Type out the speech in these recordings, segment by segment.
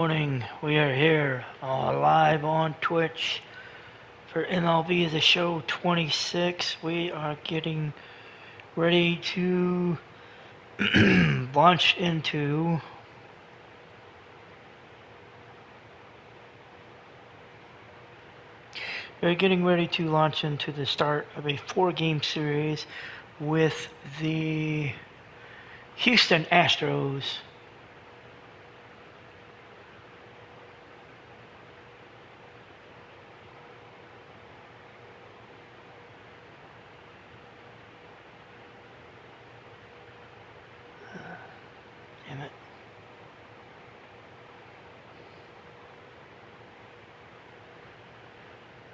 Morning. We are here live on Twitch for MLB The Show 26. We are getting ready to launch into the start of a 4-game series with the Houston Astros. Damn it.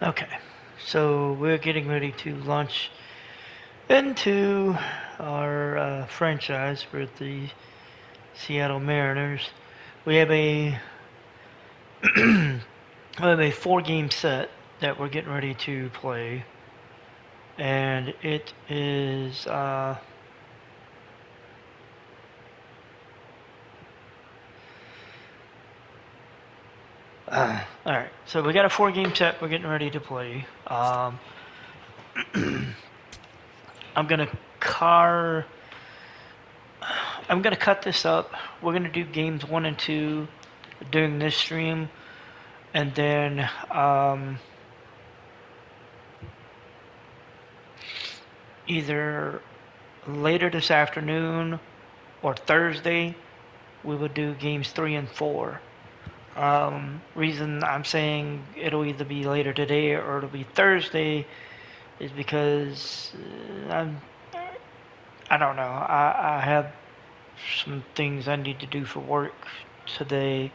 Okay, so we're getting ready to launch into our franchise for the Seattle Mariners. We have a 4-game set that we're getting ready to play, and it is all right. So we got a 4-game set we're getting ready to play. I'm gonna cut this up. We're gonna do games 1 and 2 during this stream, and then either later this afternoon or Thursday we will do games 3 and 4. Reason I'm saying it'll either be later today or it'll be Thursday is because I don't know. I have some things I need to do for work today,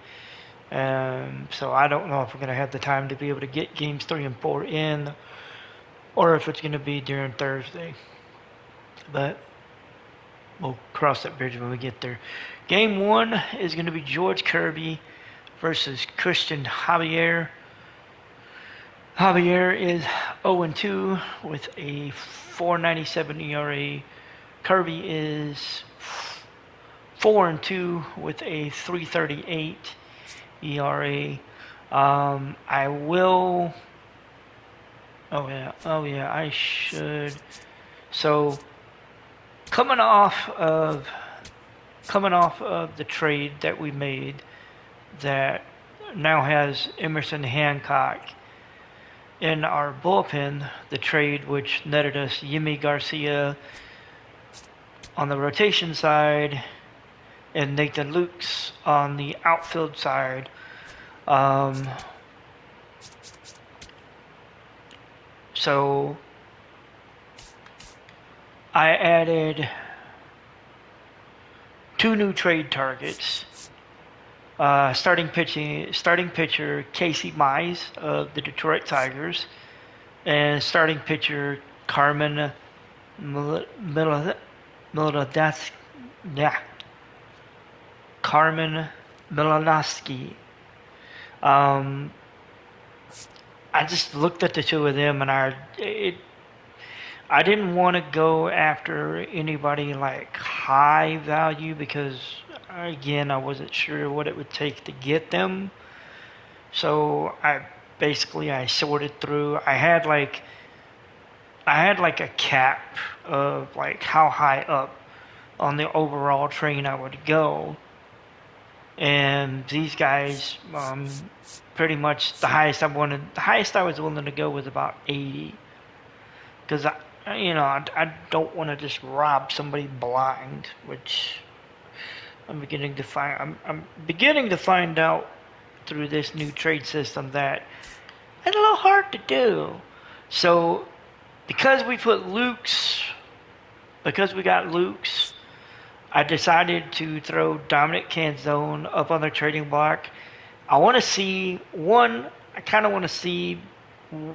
so I don't know if we're gonna have the time to be able to get games 3 and 4 in, or if it's gonna be during Thursday. But we'll cross that bridge when we get there. Game 1 is gonna be George Kirby versus Christian Javier. Javier is 0-2 with a 4.97 ERA. Kirby is 4-2 with a 3.38 ERA. I will. Oh yeah. I should. So coming off of the trade that we made, that now has Emerson Hancock in our bullpen, the trade which netted us Yimi Garcia on the rotation side and Nathan Lukes on the outfield side. So I added 2 new trade targets. Starting pitcher Casey Mize of the Detroit Tigers, and starting pitcher Carmen Milanowski. I just looked at the 2 of them, and I didn't want to go after anybody like high value because, again, I wasn't sure what it would take to get them. So I sorted through. I had like a cap of like how high up on the overall train I would go, and these guys, pretty much the highest I was willing to go was about 80, because I don't want to just rob somebody blind, which I'm beginning to find out through this new trade system that it's a little hard to do. So because we got Lukes, I decided to throw Dominic Canzone up on the trading block. I kind of want to see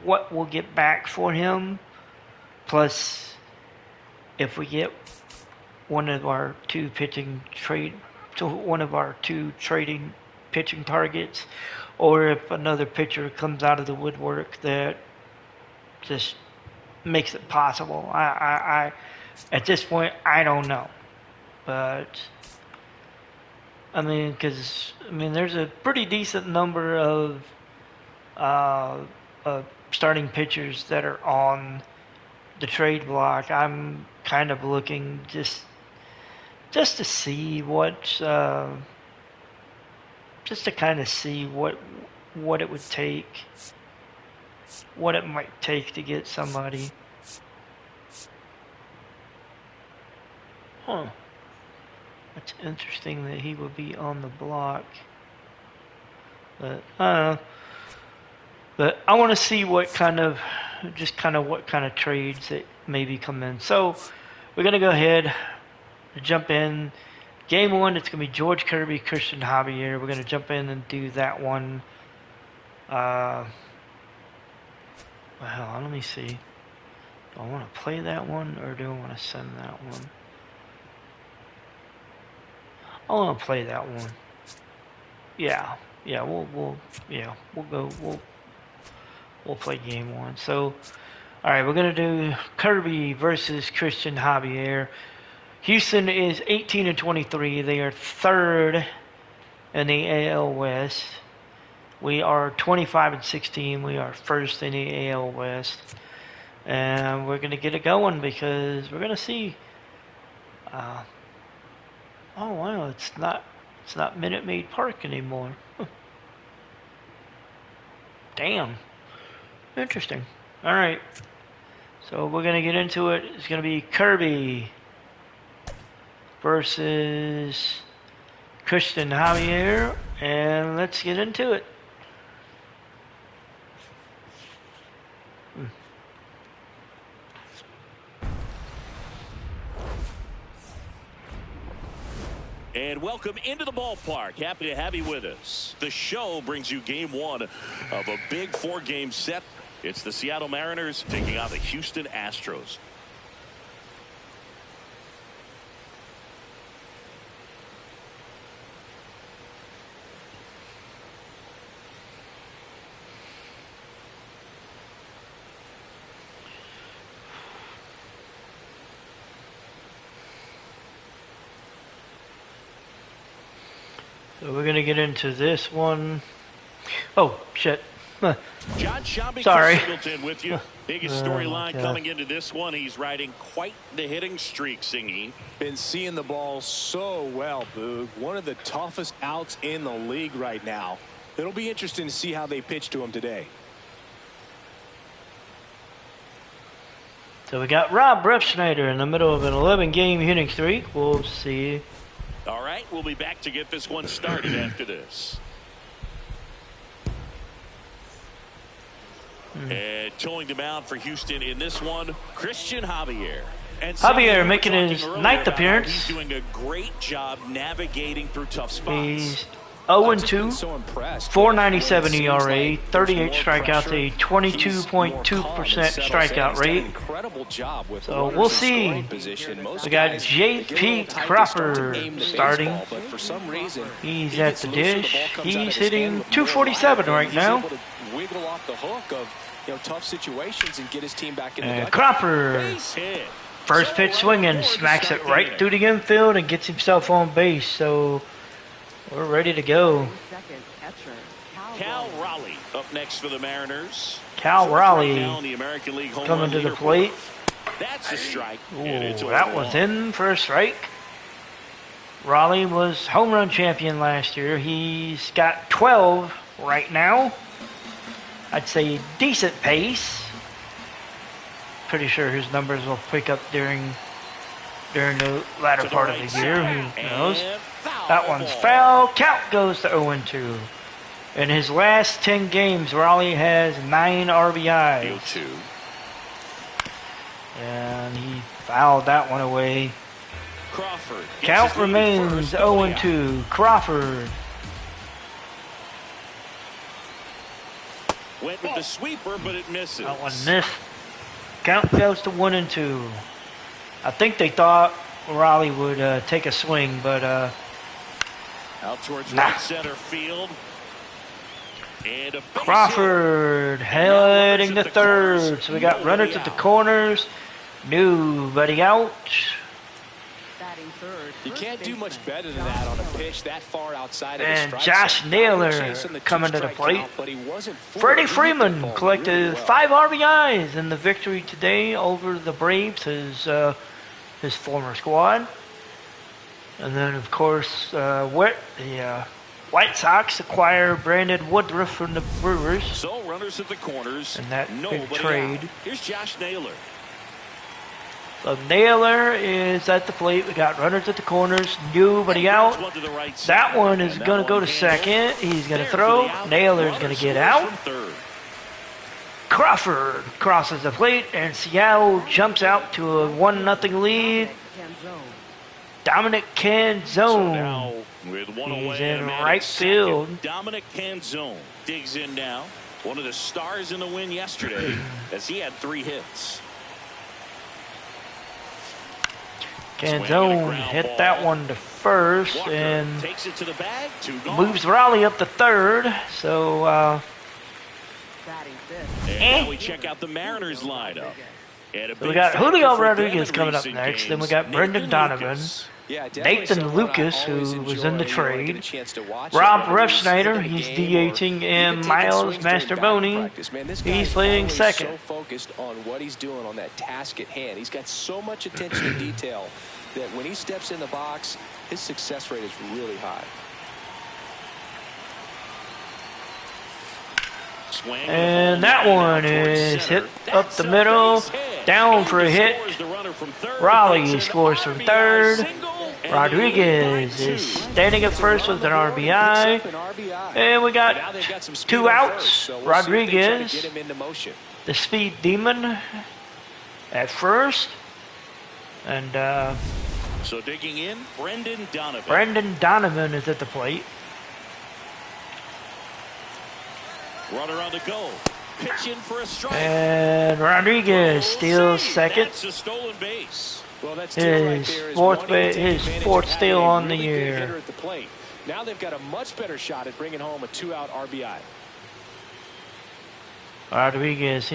what we'll get back for him. Plus, if we get one of our 2 trading pitching targets, or if another pitcher comes out of the woodwork that just makes it possible. I at this point I don't know, but I mean, because there's a pretty decent number of uh, starting pitchers that are on the trade block. I'm kind of looking just to see just to kind of see what it would take, what it might take to get somebody. Huh. It's interesting that he would be on the block. But I don't know. But I want to see what kind of trades that maybe come in. So we're gonna go ahead and jump in. Game one, it's gonna be George Kirby, Christian Javier. We're gonna jump in and do that one. Well, let me see. Do I want to play that one or do I want to send that one? I want to play that one. Yeah, we'll play game one. So, all right, we're gonna do Kirby versus Christian Javier. Houston is 18-23. They are third in the AL West. We are 25-16. We are first in the AL West, and we're gonna get it going because we're gonna see. Oh wow, it's not Minute Maid Park anymore. Huh. Damn. Interesting. All right. So we're gonna get into it. It's gonna be Kirby versus Christian Javier, and let's get into it. And welcome into the ballpark. Happy to have you with us. The show brings you game one of a big 4-game set. It's the Seattle Mariners taking on the Houston Astros. So we're gonna get into this one. Oh shit. John Shambi, sorry. Singleton with you. Biggest storyline coming into this one. He's riding quite the hitting streak, Singy. Been seeing the ball so well, Boog. One of the toughest outs in the league right now. It'll be interesting to see how they pitch to him today. So we got Rob Refsnyder in the middle of an 11-game hitting streak. We'll see. All right, we'll be back to get this one started after this. And towing the mound for Houston in this one, Christian Javier. And Javier making his 9th appearance. He's doing a great job navigating through tough spots. He's 0-2, 4.97 ERA, 38 strikeouts, a 22.2% strikeout rate. So we'll see. We got J.P. Crawford starting. He's at the dish. He's hitting 247 right now. And Crawford, first pitch swinging, smacks it right through the infield and gets himself on base. So we're ready to go. Cal Raleigh up next for the Mariners. Cal Raleigh coming to the plate. That's a strike. Ooh, that was in for a strike. Raleigh was home run champion last year. He's got 12 right now. I'd say decent pace. Pretty sure his numbers will pick up during the latter part of the year. Who knows? That one's foul. Count goes to 0-2. In his last 10 games, Raleigh has 9 RBIs. And he fouled that one away. Crawford. Count remains 0-2. Crawford. Went with the sweeper, but it misses. That one missed. Count goes to 1-2. I think they thought Raleigh would take a swing, but out towards right center field. And a Crawford heading to third. So we got runners at the corners. Nobody out. Batting third, You can't do much better than that on a pitch that far outside of the And strike Josh zone. Naylor coming to the plate. Freddie Freeman collected 5 RBIs in the victory today over the Braves, his former squad. And then, of course, the White Sox acquire Brandon Woodruff from the Brewers. So runners at the corners. And that big trade. Out. Here's Josh Naylor. So Naylor is at the plate. We got runners at the corners. Nobody out. That one is going to go to second. He's going to throw. Naylor's going to get out. Crawford crosses the plate, and Seattle jumps out to a 1-0 lead. Dominic Canzone. He's in right field. Dominic Canzone digs in now. One of the stars in the win yesterday as he had 3 hits. Canzone hit that one to first and takes it to the bag, moves Raleigh up to third. So, and now we check out the Mariners lineup. So we got Julio Rodriguez coming up next. Then we got Brendan Donovan, Nathan Lucas, who was in the trade, Rob Refsnyder, he's DHing, and Miles Mastrobuoni, he's playing second. So focused on what he's doing on that task at hand. He's got so much attention to detail that when he steps in the box, his success rate is really high. And that one is hit up the middle, down for a hit. Raleigh scores from third. Rodriguez is standing at first with an RBI. And we got 2 outs. Rodriguez, the speed demon, at first. And so digging in, Brendan Donovan. Brendan Donovan is at the plate. Runner on the go. Pitch in for a strike. And Rodriguez steals second. That's a stolen base. Well, that's his fourth steal on the year. Now they've got a much better shot at bringing home a 2-out RBI. Rodriguez,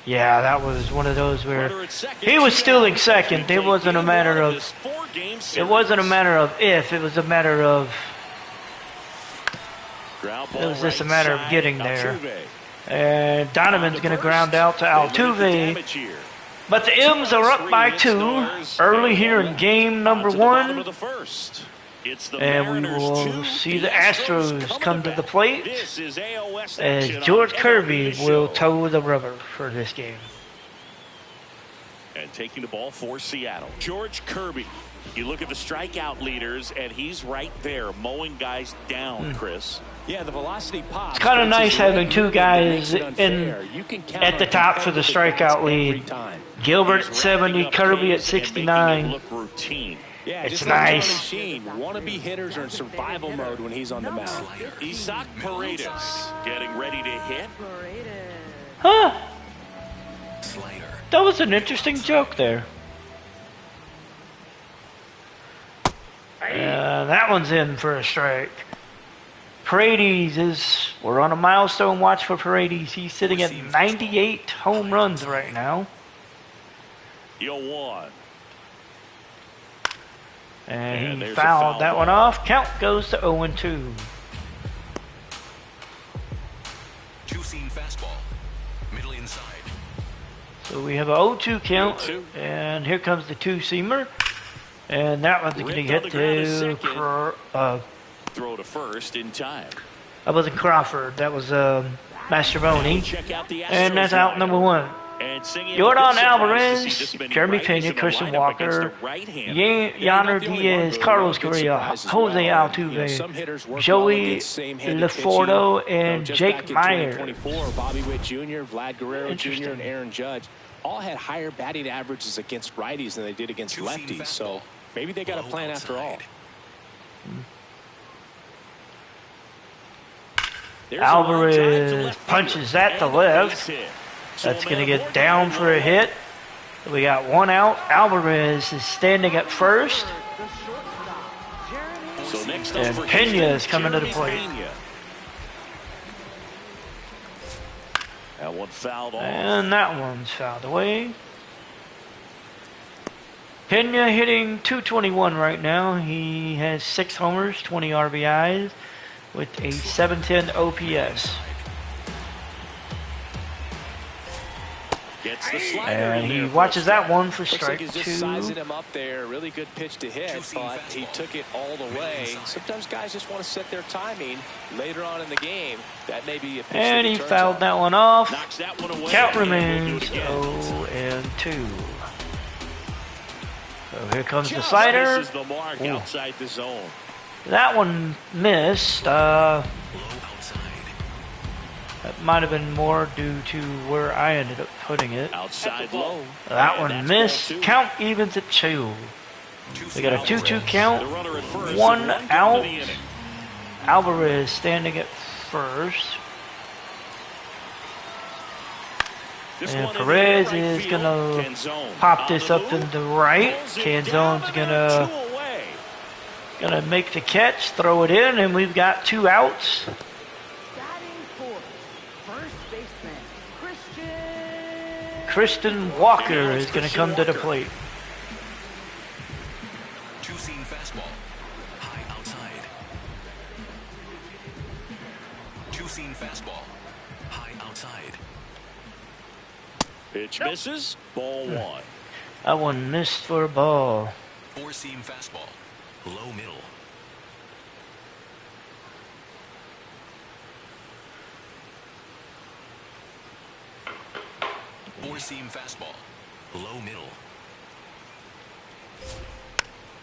yeah, that was one of those where he was stealing second. It wasn't a matter of if. It was a matter of. It was just a matter of getting there. And Donovan's going to ground out to Altuve. But the M's are up by 2 early here in game number 1. And we will see the Astros come to the plate as George Kirby will toe the rubber for this game. And taking the ball for Seattle, George Kirby. You look at the strikeout leaders, and he's right there mowing guys down, Chris. Yeah, the velocity pops. It's kind of nice having 2 guys at the top for the strikeout lead. Gilbert at 70, Kirby at 69. It's nice. Wannabe hitters are in survival mode when he's on the mound. Isaac Paredes getting ready to hit. Huh? That was an interesting joke there. That one's in for a strike. Paredes we're on a milestone watch for Paredes. He's sitting at 98 home runs right now. 0-1. And he fouled that one off. Count goes to 0-2. Two-seam fastball, middle inside. So we have a 0-2 count, and here comes the 2-seamer. And that one's going to get to throw to first in time. That wasn't Crawford. That was Mastrobuoni. And that's out number 1. Jordan Alvarez, Jeremy Pena, Christian Walker, Yainer Diaz, Carlos Correa, Jose Altuve, Joey Leforto, and Jake Meyer. Bobby Witt Jr., Vlad Guerrero Jr., and Aaron Judge all had higher batting averages against righties than they did against lefties. So maybe they got a plan after all. Alvarez punches that to left. That's going to get down for a hit. We got 1 out. Alvarez is standing at first. And Pena is coming to the plate. That one fouled off. And that one's fouled away. Pena hitting .221 right now. He has 6 homers, 20 RBIs, with a .710 OPS. Gets the slider And in he there watches that one for Looks like strike he's just 2. sizing him up there. Really good pitch to hit, but he took it all the way. Sometimes guys just want to set their timing later on in the game. That may be a pitch And that he turns fouled on. that one off. Knocks that one away. Count And we'll do remains it again. 0-2. So here comes the Just slider. misses the mark Ooh. outside the zone. That one missed. Low outside. That might have been more due to where I ended up putting it. Outside low. That And one that's missed. ball 2. Count evens at 2. We got a 2-2 count. The runner at first, One and one out. to the inning. Alvarez standing at first. This And one in the Perez right is field. gonna Canzone pop on this the up move. in the right. Pulls it down, Canzone's and they're gonna 2 away. make the catch, throw it in, and we've got 2 outs. Batting fourth, first baseman, Kristen Walker is gonna come to the plate. Two-seam fastball. High outside. Two-seam fastball. High outside. Pitch misses. Ball 1. That one missed for a ball. Four-seam fastball. Low middle. Four-seam fastball. Low middle.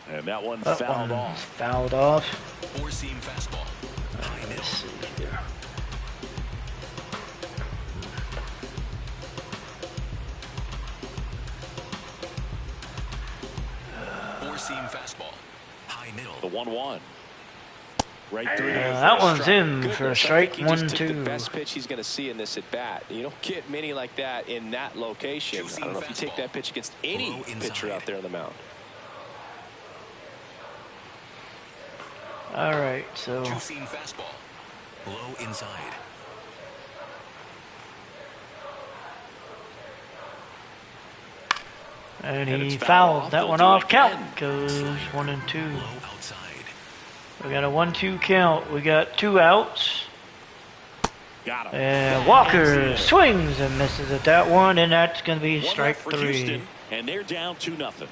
And that one That fouled one off. fouled off. Four-seam fastball. High middle. Let's see here. Four-seam fastball. High middle. The 1-1. Right through. That one's in for a Goodness, I strike. think he just took the 1-2. best pitch he's going to see in this at bat. You don't get many like that in that location. I don't know if you take that pitch against any Low inside. pitcher out there on the mound. All right, so Two-seam fastball. Low inside. and And he it's fouled fouled. that They'll one do it off. again. Count goes 1-2. Low outside. We got a 1-2 count. We got 2 outs. Got him. And Walker swings and misses at that one, and that's going to be One strike left for 3. Houston, and they're down 2-0.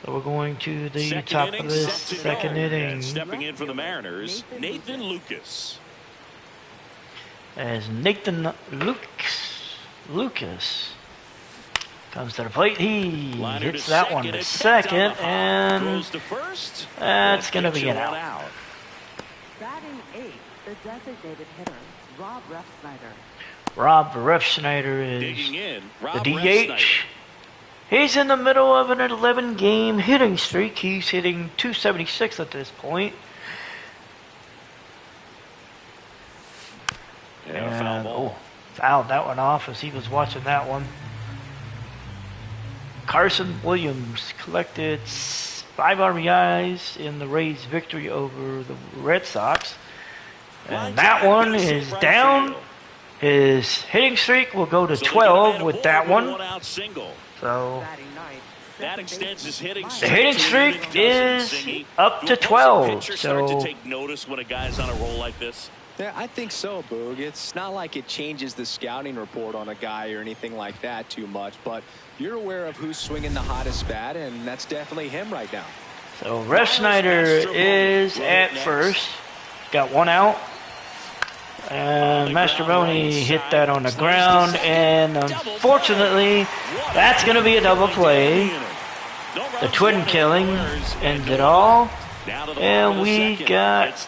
So we're going to the Second top inning, of this set to second go. inning. And stepping in for the Mariners, Nathan Lucas. As Nathan Lucas comes to the plate. He Liner hits to that one to it's second, down the high. and Throws to first. that's And going to gets be you an one out. batting eighth, the designated hitter, Rob Refsnyder. Rob Refsnyder is Digging in, the Rob DH. Refsnyder. He's in the middle of an 11-game hitting streak. He's hitting .276 at this point. And a foul ball. Fouled that one off as he was watching that one. Carson Williams collected 5 RBIs in the Rays' victory over the Red Sox. And that one is down. His hitting streak will go to 12 with that one. One-out single. So Batting ninth, That second extends his baseman, hitting Mike. the hitting streak is up to 12. Pitchers start So to take notice when a guy's on a roll like this. Yeah, I think so, Boog. It's not like it changes the scouting report on a guy or anything like that too much, but you're aware of who's swinging the hottest bat, and that's definitely him right now. So Refsnyder is at first. Got 1 out. And Mastroboni hit that on the ground, and unfortunately, that's going to be a double play. The twin killing ends it all. And we got,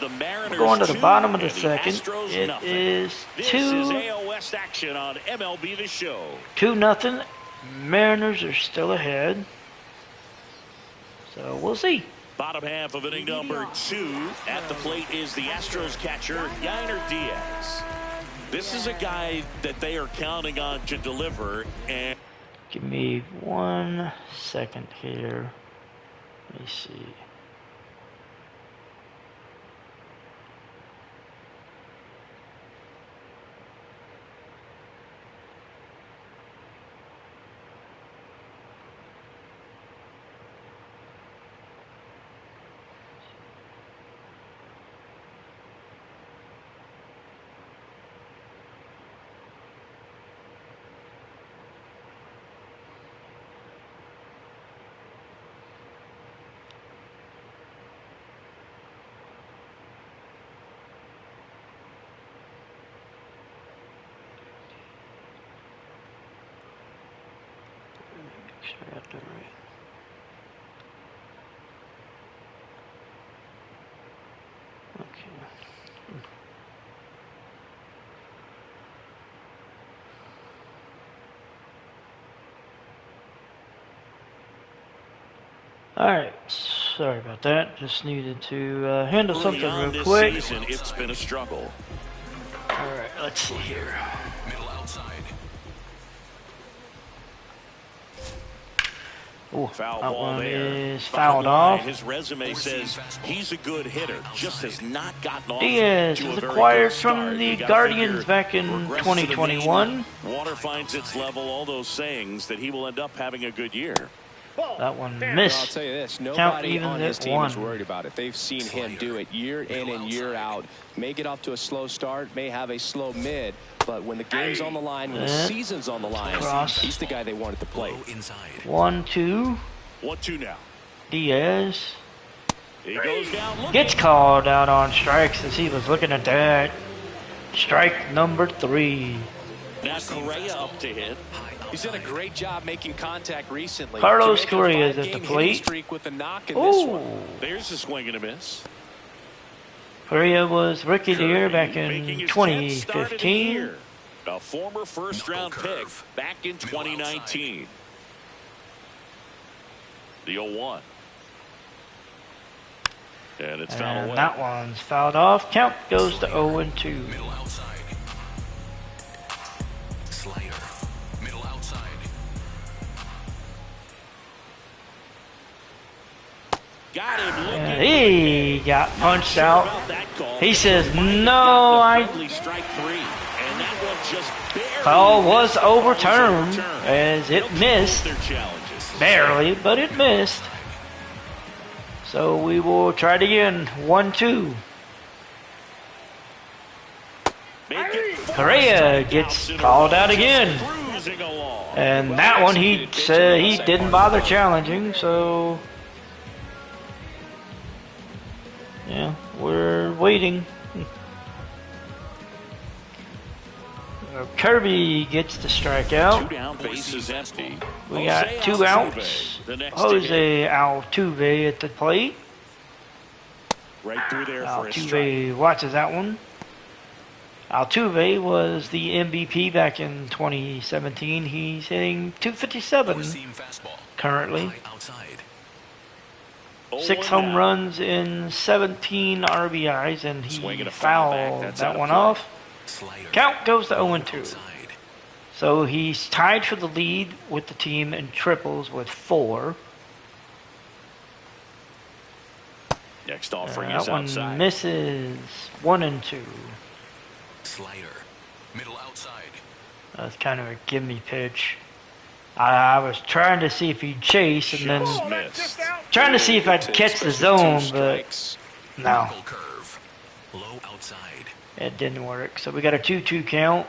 we're going to the bottom of the second. It is This is AL West action on MLB The Show. 2-0. Mariners are still ahead. So we'll see. Bottom half of inning number 2. At the plate is the Astros catcher, Yainer Diaz. This is a guy that they are counting on to deliver. And Give me 1 second here. Let me see. sure I got that right. Okay. Alright, sorry about that. Just needed to handle Early something on real this quick. season, it's been a struggle. Alright, let's see here. Middle outside. Oh, Foul that ball one there. is Bottom fouled line, off. his resume says he's a good hitter, just has not gotten off Diaz to was a very acquired good from start. the You gotta Guardians figure back in regress to the 2021. mean, water finds its level, all those sayings that he will end up having a good year. That one Well, I'll missed. tell you this, Count nobody even on his at team is one. worried about it. They've seen him do it year in and year out. May get off to a slow start, may have a slow mid, but when the game's on the line, when the season's on the line, Cross. he's the guy they want at the plate. Low inside. 1-2. 1-2 now. Diaz He goes down looking. gets called out on strikes as he was looking at that. Strike number 3. Now Correa up to hit. He's done a great job making contact recently. Carlos Can make a Correa is at the 5-game plate. hitting streak with a knock in this one. Oh, There's a swing and a miss. Correa was rookie of the year back Making in his 10th start of the 2015. year. A former first-round Knuckle pick curve. back in Middle 2019. The 0-1. And it's fouled And away. that one's fouled off. Count goes to 0-2. Middle outside. Slider. Middle outside. Got him looking. And he got punched out. About that call. He says, Might have "No, gotten I." a friendly strike 3. And that one just barely Call was missed. overturned as it They'll missed. keep their challenges. Barely, but it missed. So we will try it again. 1-2. Make it four Correa strikeouts gets in a called row, out just again. cruising along. And that one he said he didn't bother challenging, so yeah, we're waiting. Kirby gets the strikeout. 2 down, base is empty. We got Jose 2 Altuve, outs. the next to hit. Jose Altuve at the plate. Right through there for a strike. Altuve watches that one. Altuve was the MVP back in 2017. He's hitting 257 Four-seam fastball. currently. High outside. 6 0-1 home now. runs in 17 RBIs, and he Swing and a foul back. fouled That's that out of one play. off. Slider. Count goes to 0-2. Outside. So he's tied for the lead with the team in triples with 4. Next offering That is one outside. misses. 1-2. Slider. Middle outside. That's kind of a gimme pitch. I was trying to see if he'd chase, and then Just missed. trying to see if I'd catch the zone, but no, Knuckle curve. Low outside. it didn't work. So we got a 2-2 count,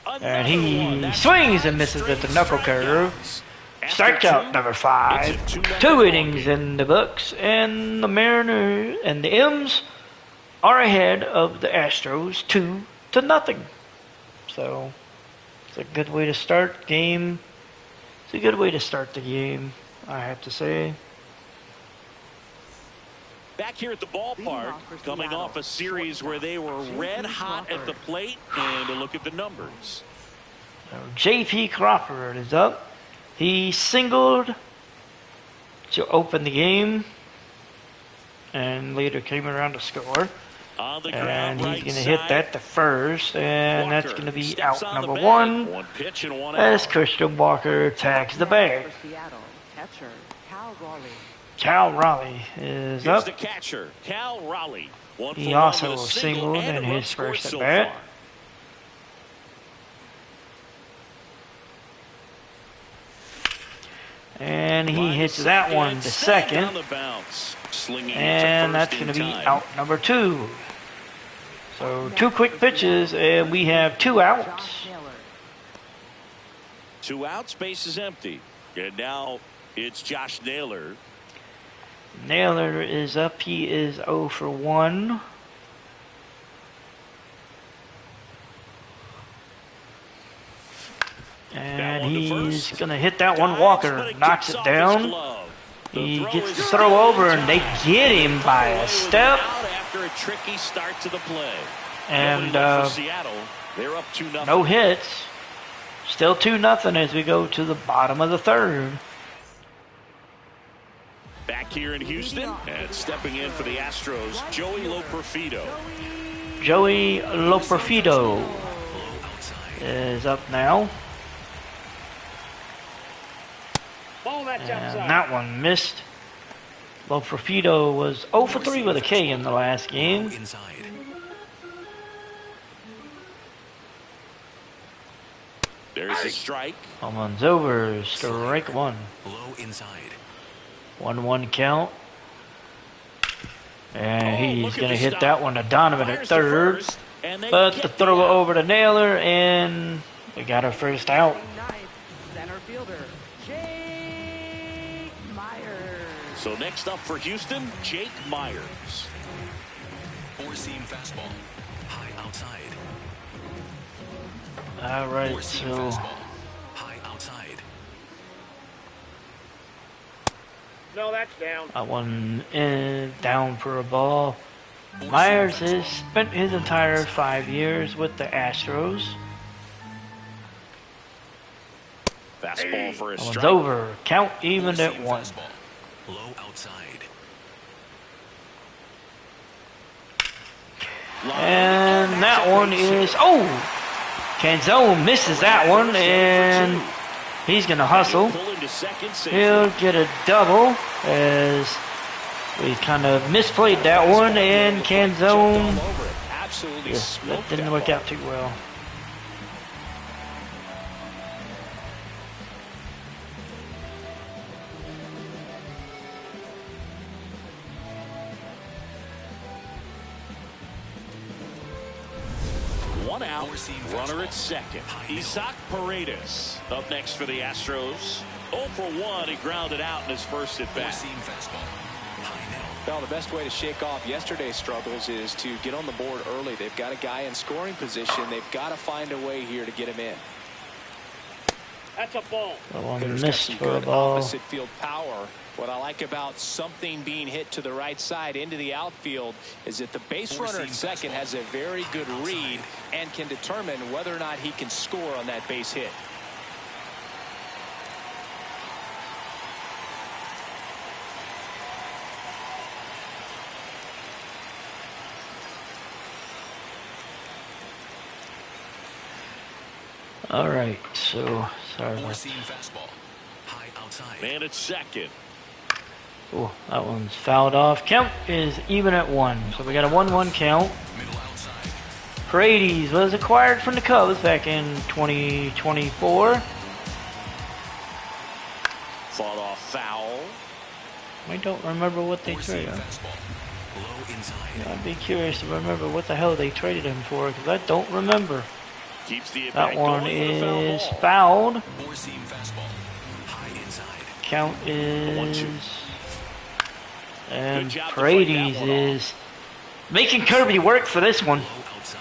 and Another one. he That's swings 5 and misses at the straight knuckle curve. strikeouts. After Strikeout 2, number it's 5. a 2-0 2 ball innings game. in the books, and the Mariners and the M's are ahead of the Astros 2-0. So it's a good way to start game. It's a good way to start the game, I have to say. Back here at the ballpark, coming off a series where they were red hot at the plate, and a look at the numbers. So J.P. Crawford is up. He singled to open the game, and later came around to score. On the And ground, he's right going to hit side. that to first, and that's going to be Steps out on the number bag. 1 One pitch and one as out. Christian Walker tags the bag. For Seattle, catcher Cal Raleigh. Cal Raleigh is Here's up. the catcher, Cal Raleigh. One He for one also with a single singled and in a run his scored first so at-bat. far. And he Line hits to that one to Sad second. on the bounce. Slinging it to And first that's going in to be time. out number 2. So 2 quick pitches, and we have 2 outs. Josh Naylor. 2 outs, base is empty. And now it's Josh Naylor. Naylor is up. He is 0 for 1. And That he's going to hit that one. Walker knocks it down. He gets the throw over, and they get him by a step. After a tricky start to the play. And Seattle, they're up 2-0. no hits. Still 2-0 as we go to the bottom of the third. Back here in Houston, and stepping in for the Astros, Joey Loperfido. Joey Loperfido is up now. And that one missed. Loperfido was 0 for 3 with a K in the last game. There's a strike. Home run's over. Strike one. Low inside. 1-1 count. And he's going to hit that one to Donovan at third. But the throw over to Naylor, and we got our first out. Center fielder, Jake Myers. So next up for Houston, Jake Myers. Four-seam fastball. High outside. All right, Four-seam so fastball. High outside. No, that's down. that one is down for a ball. Myers has spent his entire 5 years with the Astros. Fastball for a That one's strike. over. Count even at Four-seam one. fastball. Low outside. And that one is, oh! Canzone misses that one, and he's going to hustle. Pull into second, safe. He'll get a double as we kind of misplayed that one, and Canzone, Absolutely yeah, that smoked didn't that work ball. out too well. One out, Four-seam runner fastball. at second. High Isaac Paredes up next for the Astros. 0 for 1, he grounded out in his first at bat. Four-seam fastball. High middle. Well, the best way to shake off yesterday's struggles is to get on the board early. They've got a guy in scoring position. They've got to find a way here to get him in. That's a ball. That one Hitter's got missed some for a good ball. opposite field power. What I like about something being hit to the right side into the outfield is that the base runner at second has a very good read and can determine whether or not he can score on that base hit. All right, so sorry about Four-seam fastball. High outside. Man at second. Oh, that one's fouled off. Count is even at one, so we got a 1-1 count. Middle outside. Paredes was acquired from the Cubs back in 2024. Fought off foul. I don't remember what they Four-seam traded him. fastball. Low inside. I'd be curious to remember what the hell they traded him for, because I don't remember. Keeps the That at-bat one going with a foul is ball. fouled. Four-seam fastball. High inside. Count is... 1-2. And Good job to fight Paredes that one is making Kirby work for this one. Low outside.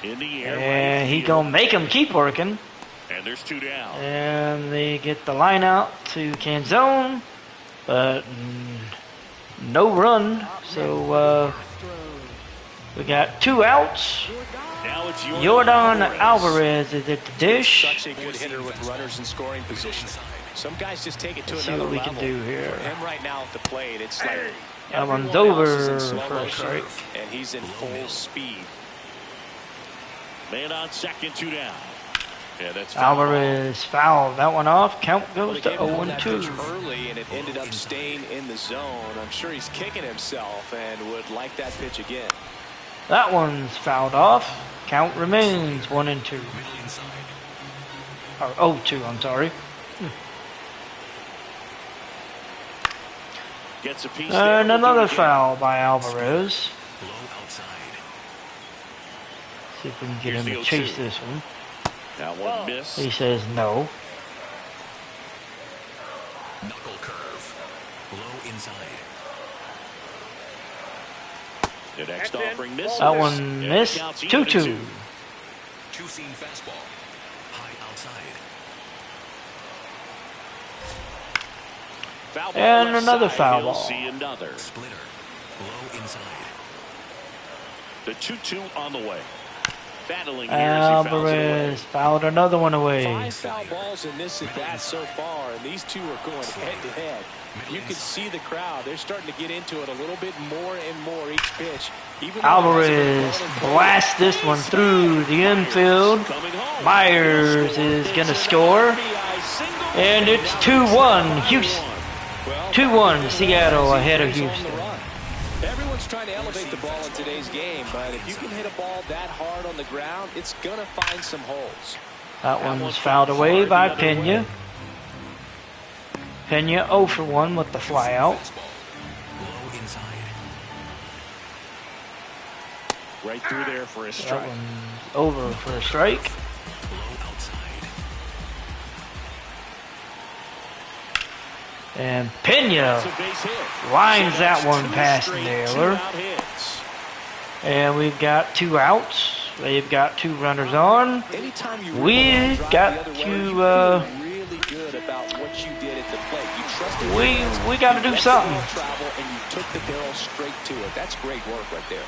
In the air. And right he field. gonna make him keep working. And there's 2 down. And they get the line out to Canzone, but no run. So we got 2 outs. Now it's Yordan Alvarez is at the dish. Such a good hitter with runners in scoring position. Some guys just take it to Let's see another what we level. can do here. For him right now at the plate, it's like That one's everyone else is in over slow for a motion, strike. and he's in full speed. Man on second, 2 down. Yeah, that's foul. Alvarez fouled that one off. Count Well, goes they to gave him that pitch 0-2. early, and it ended up staying in the zone. I'm sure he's kicking himself and would like that pitch again. That one's fouled off. Count remains 1-2. Middle inside. Or 0-2, I'm sorry. Gets a piece there. And We'll do another it again. foul by Alvarez. Low outside. See if we can get Here's him the to chase 0-2. this one. That one missed. He says no. Knuckle curve. Low inside. The next That's in. offering misses. That one And missed. it counts even at 2-2. 2. Two-seam fastball. High outside. Foul ball And left another side. foul He'll ball. see another. Splitter. Low inside. The 2-2 on the way. Battling here as he fouls it away. Alvarez fouled another one away. 5 foul balls in this at bat so far, and these two are going head to head. You can see the crowd. They're starting to get into it a little bit more and more each pitch. Even Alvarez blasts this one through the infield. Myers is going to score. And it's 2-1 Houston. 2-1 Seattle ahead of Houston. Everyone's trying to elevate the ball in today's game, but if you can hit a ball that hard on the ground, it's going to find some holes. That one's fouled away by Pena. Pena 0 for 1 with the fly out. Low inside. Right through there for a That strike. one's over for a strike. Low outside. And Pena It's a base hit. lines that So one that's past two straight Naylor. two-out hits. And we've got 2 outs. They've got 2 runners on. Anytime you We got to really good about what you did at the plate. You trusted we got to do something. travel and you took the barrel straight to it. That's great work right there.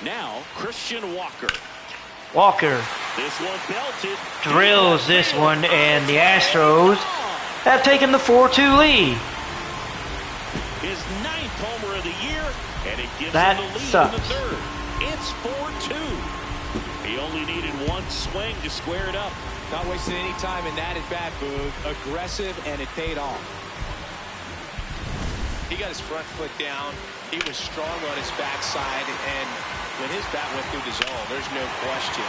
Now, Christian Walker. Walker This one belted. drills this one, and the Astros have taken the 4-2 lead. His 9th homer of the year, and it gives That him the lead sucks. in the 3rd. It's 4-2. He only needed one swing to square it up. Not wasting any time in that at bat, Boog. Aggressive, and it paid off. He got his front foot down. He was strong on his backside, and when his bat went through the zone, there's no question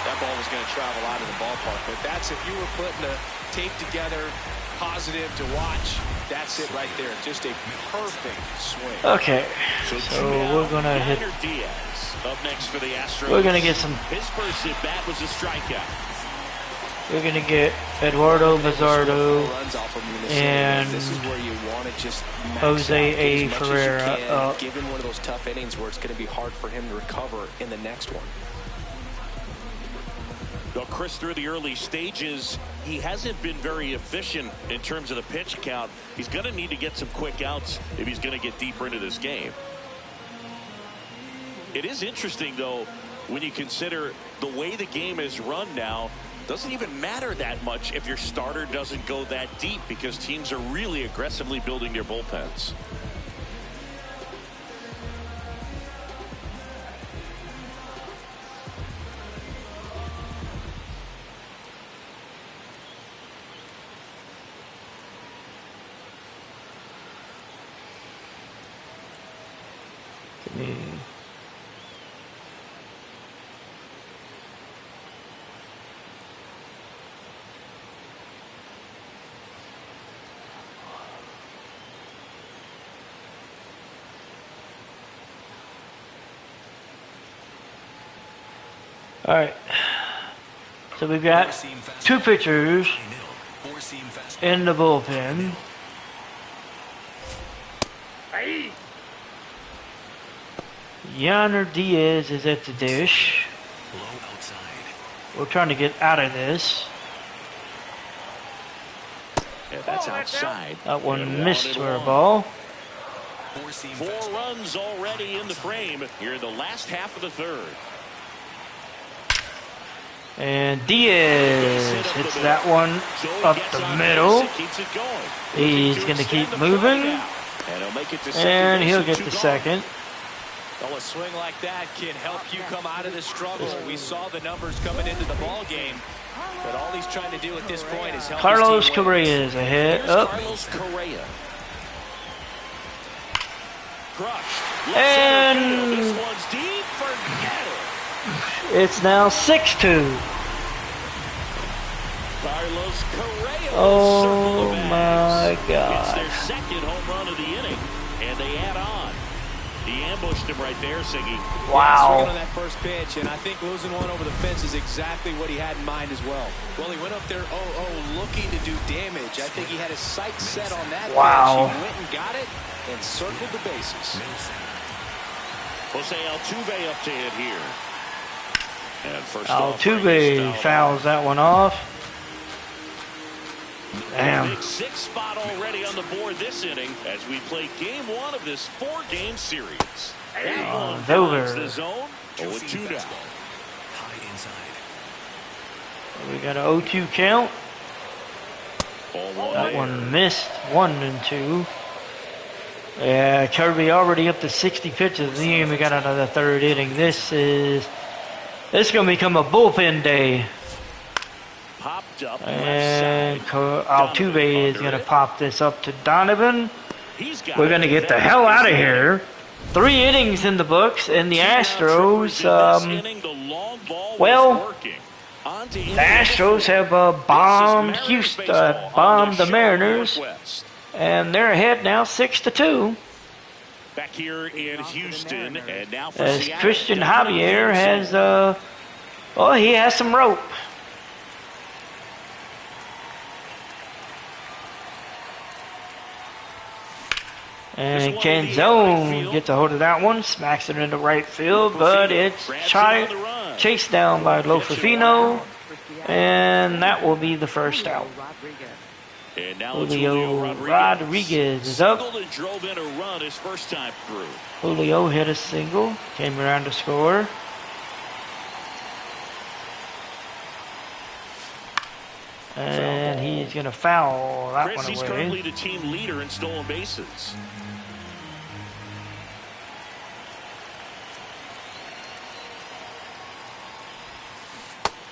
that ball was going to travel out of the ballpark. But that's if you were putting a tape together, positive to watch, that's it right there. Just a perfect swing. Okay, so we're gonna hit. Diaz up next for the Astros. We're gonna get some. His first at bat was a strikeout. We're gonna get Eduardo Bazardo Runs off of him, and this is where you want to just max Jose out, get A. as much as you Ferreira can, up. give him one of those tough innings where it's going to be hard for him to recover in the next one. Well, Chris, through the early stages, he hasn't been very efficient in terms of the pitch count. He's going to need to get some quick outs if he's going to get deeper into this game. It is interesting, though, when you consider the way the game is run now. Doesn't even matter that much if your starter doesn't go that deep, because teams are really aggressively building their bullpens. All right. So we've got 2 pitchers Four-seam fastball. in the bullpen. Hey, Yainer Diaz is at the dish. Low outside. We're trying to get out of this. Yeah, that's outside. That one And missed and for a one. ball. Four-seam 4 fastball. runs already in the frame here in the last half of the 3rd. And Diaz hits that one up the middle. Keeps it going. He's going to keep moving. And he'll make it to And base he'll with get 2 the gone. second. Well, a swing like that can help you come out of the struggle. We saw the numbers coming into the ball game, but all he's trying to do at this point is help Carlos his team win. Correa is ahead. Here's Up. Carlos Correa. Crushed. And- Left center field. This one's deep. Forget it. It's now 6-2. Carlos Correa. Oh, circle the my bags. God. It's their 2nd home run of the inning, and they add on. He ambushed him right there, singing. Swinging Wow. on that first pitch, and I think losing one over the fence is exactly what he had in mind as well. Well, he went up there 0-0 looking to do damage. I think he had his sights set on that Wow. pitch. He went and got it and circled the bases. Jose Altuve up to hit here. And first off, Altuve fouls that one off. Damn. Damn. Big sixth spot already on the board this inning as we play game one of this 4-game series. That one it's finds over. the zone. 0-2 now. High inside. We got an 0-2 count. That one missed 1-2. Yeah, Kirby already up to 60 pitches. He ain't even got another third inning. This is gonna become a bullpen day. Popped up And left side. Altuve is gonna pop this up to Donovan. He's got We're gonna get the hell out of here. 3 innings in the books, and the Astros. Well, the Astros have bombed Houston, bombed the Mariners, and they're ahead now 6-2. Back here in Houston, and now for As Seattle, Christian Donovan Javier gives has, well, he has some rope. And Canzone gets a hold of that one, smacks it into right field, but it's chased down by Lofafino, and that will be the first out. And now Julio Rodriguez is up. Singled and drove in a run his first time through. Julio hit a single, came around to score. And he's going to foul that one He's away. currently the team leader in stolen bases.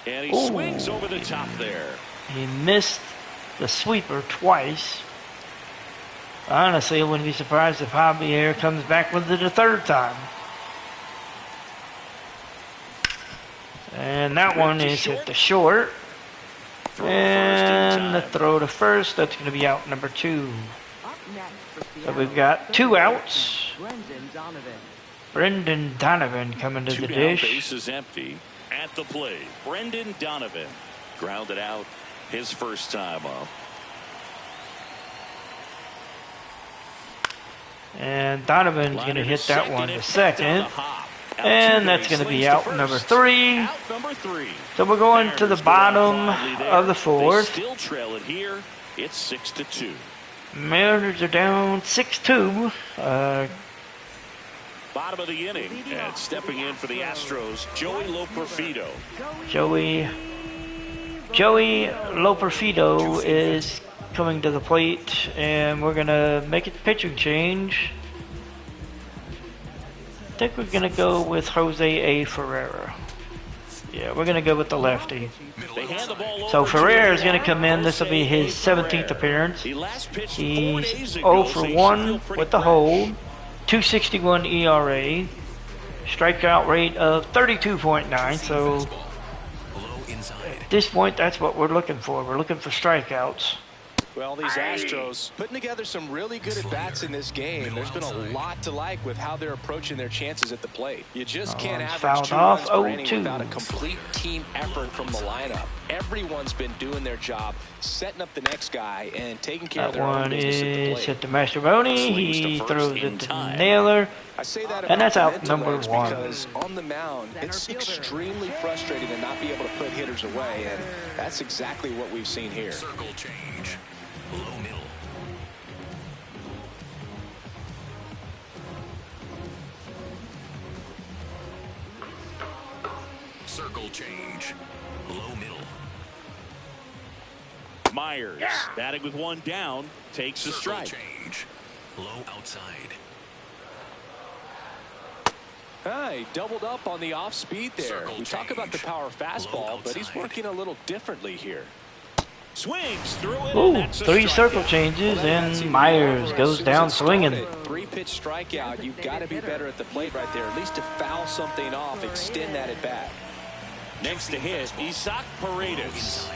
And he swings over the top there. He missed the sweeper twice. Honestly, I wouldn't be surprised if Javier comes back with it a third time. And that one is hit the short. And the throw to first, that's going to be out number 2. So we've got 2 outs. Brendan Donovan coming to the dish. Base is empty. At the plate, Brendan Donovan grounded out his first time up. And Donovan's going to hit that one to second. And that's going to be out number 3. So we're going to the bottom of the 4th. Still trail it here. It's 6-2. Mariners are down 6-2. Bottom of the inning, and stepping in for the Astros, Joey Loperfido. Joey Loperfido is coming to the plate, and we're going to make a pitching change. I think we're going to go with Jose A. Ferreira. Yeah, we're going to go with the lefty. So Ferreira is going to come in. This will be his 17th appearance. He's 0 for 1 with the hold. 2.61 ERA, strikeout rate of 32.9. So at this point, that's what we're looking for. We're looking for strikeouts. Well, these Astros putting together some really good at-bats in this game. There's been a lot to like with how they're approaching their chances at the plate. You just can't average 2 runs per inning without a complete team effort from the lineup. Everyone's been doing their job, setting up the next guy, and taking care of their own business at the plate. That one is hit to Mastrobuoni. He throws it to Naylor. I say that and that's out mental number edge 1. Because on the mound, it's extremely frustrating to not be able to put hitters away, and that's exactly what we've seen here. Circle change. Low middle. Circle change. Low middle. Myers, batting with 1 down, takes a strike. Change. Low outside. He doubled up on the off speed there. We talk about the power fastball, but he's working a little differently here. Swings through it. Ooh, 3 circle changes, and Myers goes down swinging. 3-pitch strikeout. You've got to be better at the plate right there, at least to foul something off, extend that at bat. Next to hit, Isaac Paredes.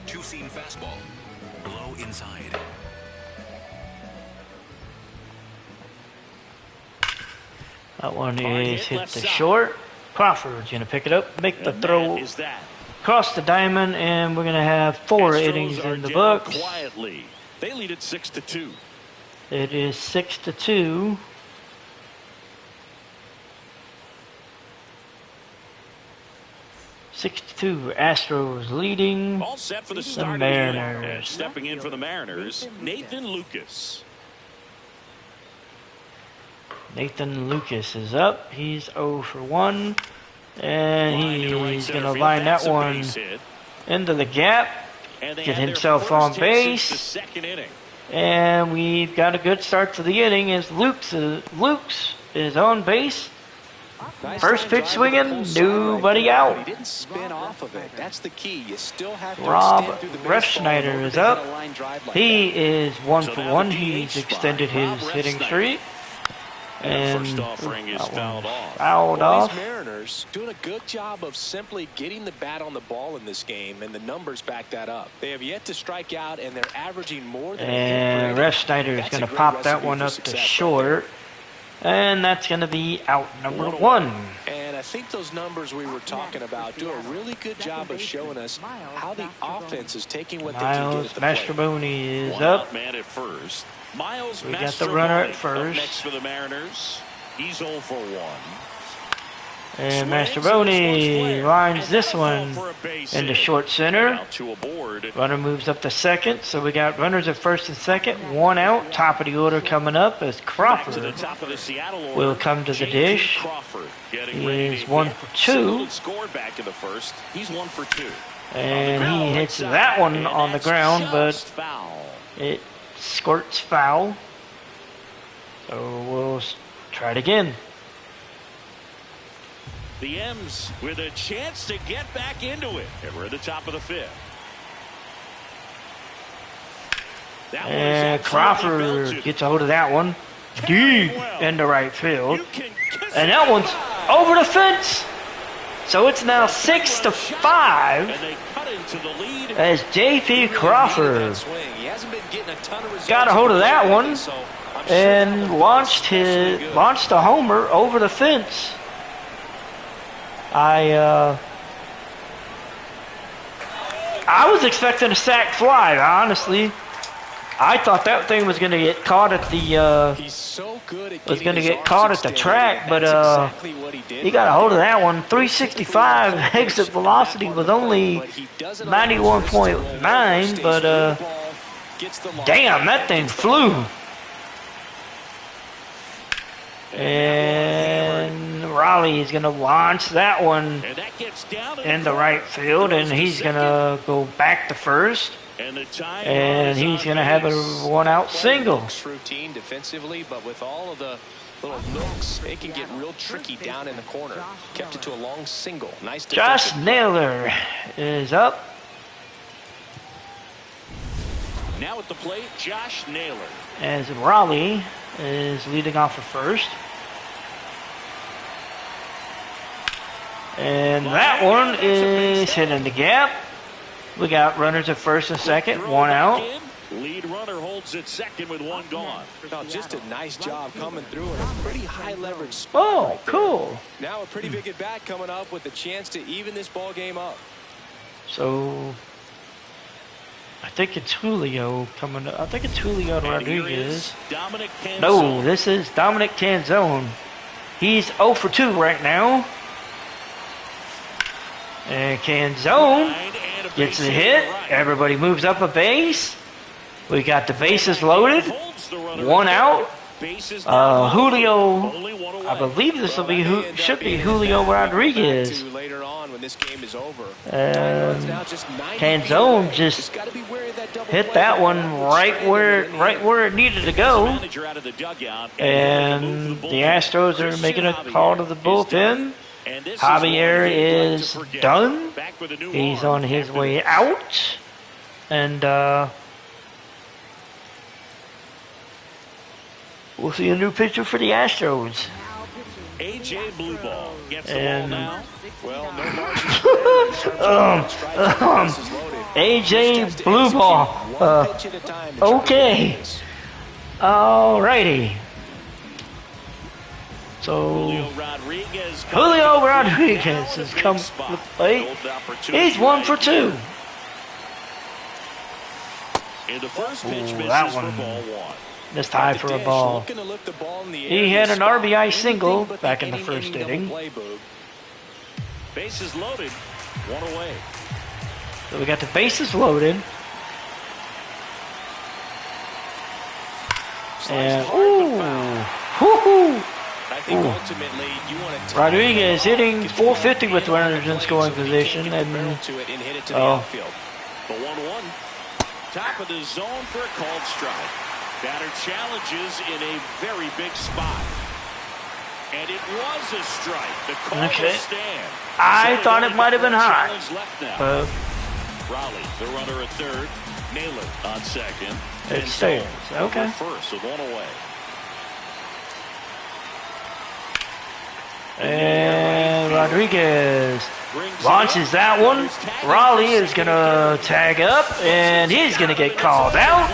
Two-seam fastball. Low inside. That one is hit to short. Crawford's going to pick it up, make the And throw that is that. across the diamond, and we're going to have 4 Astros innings are in the down books. quietly. They lead it 6-2. It is 6-2. Astros leading All set for the the start of the inning. And Mariners. stepping in for the Mariners, Nathan Lucas. Nathan Lucas is up. He's 0 for 1. And Line into right he's center going to field. line That's that a one base hit. into the gap. And they Get had their himself first on hit base. since the second inning. And we've got a good start to the inning as Luke's is on base. Nice First line pitch drive with the swinging, pull side right nobody there, out. but he didn't spin off of it. That's the key. You still have to Rob extend through the baseball in Refschneider order is to hit up. a line drive like He that. is 1 So for now 1. the He's DH extended spot, his Rob hitting Refschneider. streak. And And first offering is that one fouled off. fouled Well, off. these Mariners doing a good job of simply getting the bat on the ball in this game, and the numbers back that up. They have yet to strike out, and they're averaging more than And a hit per inning. Refschneider is That's going a to great pop that recipe one for up to success right short. And that's going to be out number 1. And I think those numbers we were talking about do a really good job of showing us how the offense is taking what they can get Miles at the plate. Mastroboni is One up. out man at first. Miles We got the runner at Mastroboni first. up next for the Mariners. He's 0 for 1. And Swings, this Mastroboni one's flared, lines and this that'll one fall for a base into hit. short center. Now 2 aboard. Runner moves up to second, so we got runners at first and second. 1 out. Top of the order coming up as Back to the Crawford top of the Seattle order. will come to the J.P. dish. Crawford getting He ready is to 1 hit. for 2. Singled and scored back in the first. He's 1 for 2. And On the he ground, hits right that side, one and on the that's ground, just but foul. it squirts foul. So we'll try it again. The M's with a chance to get back into it. And we're at the top of the 5th. That one is And absolutely Crawford belted. gets a hold of that one. Deep Carrying well. into right field. You can kiss And it that one's goodbye. over the fence. So it's now 6-5 And they cut into the lead. as J.P. Crawford He hasn't been getting a ton of results got a hold of that one so I'm sure and that'll launched be especially good. launched a homer over the fence. I was expecting a sac fly, honestly. I thought that thing was going to get caught at the He's so good at was getting going to his get arms caught at the extended, track, and but that's exactly what he did he got a right hold of there. that one. 365 exit velocity was only But he doesn't allow his wrist to 91.9, roll, but stays with the ball, gets the launch damn, pad, that thing gets the flew. ball. And Raleigh is going to launch that one And that gets down in the right field, and he's going to go back to first, And the time and he's going to have a 1-out single. Looks routine defensively, but with all of the little nooks, it can get real tricky down in the corner. Kept it to a long single. Nice Josh defensive. Naylor is up. Now at the plate, Josh Naylor. As Raleigh is leading off at first. And that one is hitting the gap. We got runners at first and second, Throw 1 back out. in. Lead runner holds it second with 1 gone. Now, just a nice job coming through in a pretty high leverage spot. Oh, right there. cool. Now a pretty big at bat coming up with a chance to even this ball game up. So I think it's Julio coming up. I think it's Julio And here Rodriguez. is Dominic Canzone. No, this is Dominic Canzone. He's 0 for 2 right now. And Canzone And a gets base a hit hit. to the right. Everybody moves up a base. We got the bases loaded. Holds the runner 1 at out. Bases now Julio, only 1 away. I believe this will Well, be that may end should up be being Julio an at-bat we go back Rodriguez. to later on when this game is over. And Now just 90 Canzone feet away. just gotta be wary of that double hit play that ball. one It's right stranded where in the air. it needed to The go. manager out of the dugout, And the Astros are making a call to the bullpen. And this Javier one you'd like is to forget. done. Back with a new He's arm on his after way this. out. And we'll see a new pitcher for the Astros. AJ Blue Ball gets the And- ball now. Well, no margin for error in terms of strikes when the bases loaded. AJ Just has to Blue execute Ball. one pitch at a time to try to okay. get this. Alrighty. So Rodriguez Julio Rodriguez has come to the plate. He's 1 for 2. And the first pitch Ooh, misses that for one. ball 1. Missed high for a ball. He had an RBI single back in the first inning. Bases loaded, 1 away. So we got the bases loaded. And whoo-hoo. I think ultimately you want to Rodriguez hitting 450 with runners in scoring position. And to it and hit it to the oh, outfield. The 1-1. Top of the zone for a called strike. Batter challenges in a very big spot. And it was a strike. The call will stand. I thought it might have been high. Raleigh, the runner at third. Naylor on second. It stays. Okay. First with 1 away. And Rodriguez launches that one. Raleigh is going to tag up, and he's going to get called out.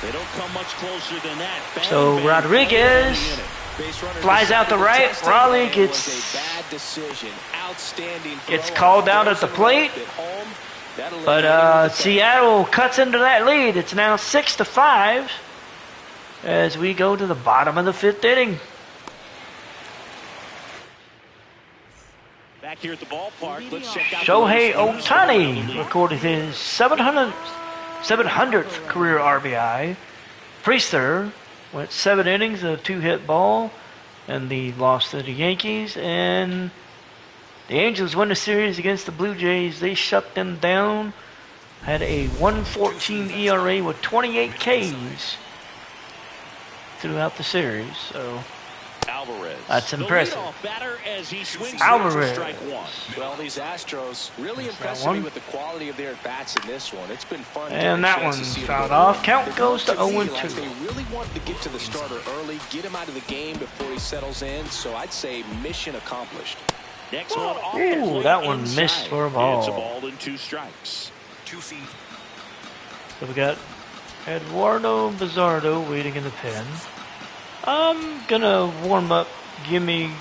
They don't come much closer than that. So Rodriguez flies out the right. Raleigh gets called out at the plate. But Seattle cuts into that lead. It's now 6-5 as we go to the bottom of the 5th inning. Back here at the ballpark, let's check out Shohei Ohtani recorded his 700th career RBI. Priester went 7 innings of 2-hit ball, and the loss to the Yankees. And the Angels won the series against the Blue Jays. They shut them down. Had a 1.14 ERA with 28 Ks throughout the series. So Alvarez. That's impressive. Alvarez. Well, these Astros really impressed me with the quality of their at-bats in this one. It's been fun. And that one's fouled off. Count goes to 0-2. They really wanted to get to the starter early, get him out of the game before he settles in. So I'd say mission accomplished. Next one off the Ooh, plate that one inside. missed for a ball. It's a ball and 2 strikes. So we got Eduardo Bizardo waiting in the pen. I'm gonna warm up Gimme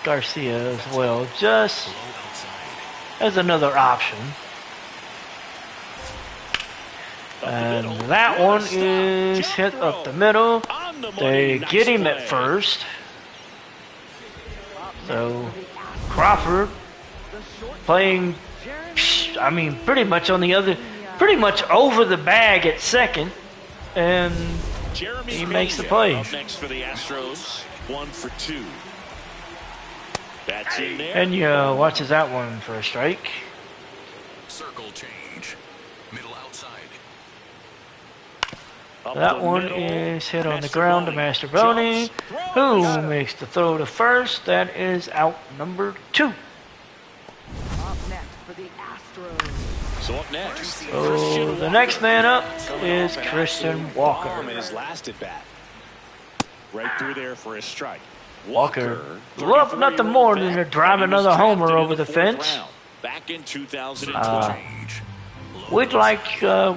Garcia as well, just as another option. And that one is hit up the middle. They get him at first. So Crawford playing, I mean, pretty much over the bag at second, and he makes the play. Up next for the Astros, 1 for 2. That's in there. And watches that one for a strike. Circle change. Middle outside. That one is hit on the ground to Mastrobuoni, who makes the throw to first. That is out number 2. Up next for the Astros. So up next. So the next man up is Christian Walker. In his last at bat. Right through there for a strike. Walker love nothing more than to drive another homer over the fence. Back in 2012. We'd like to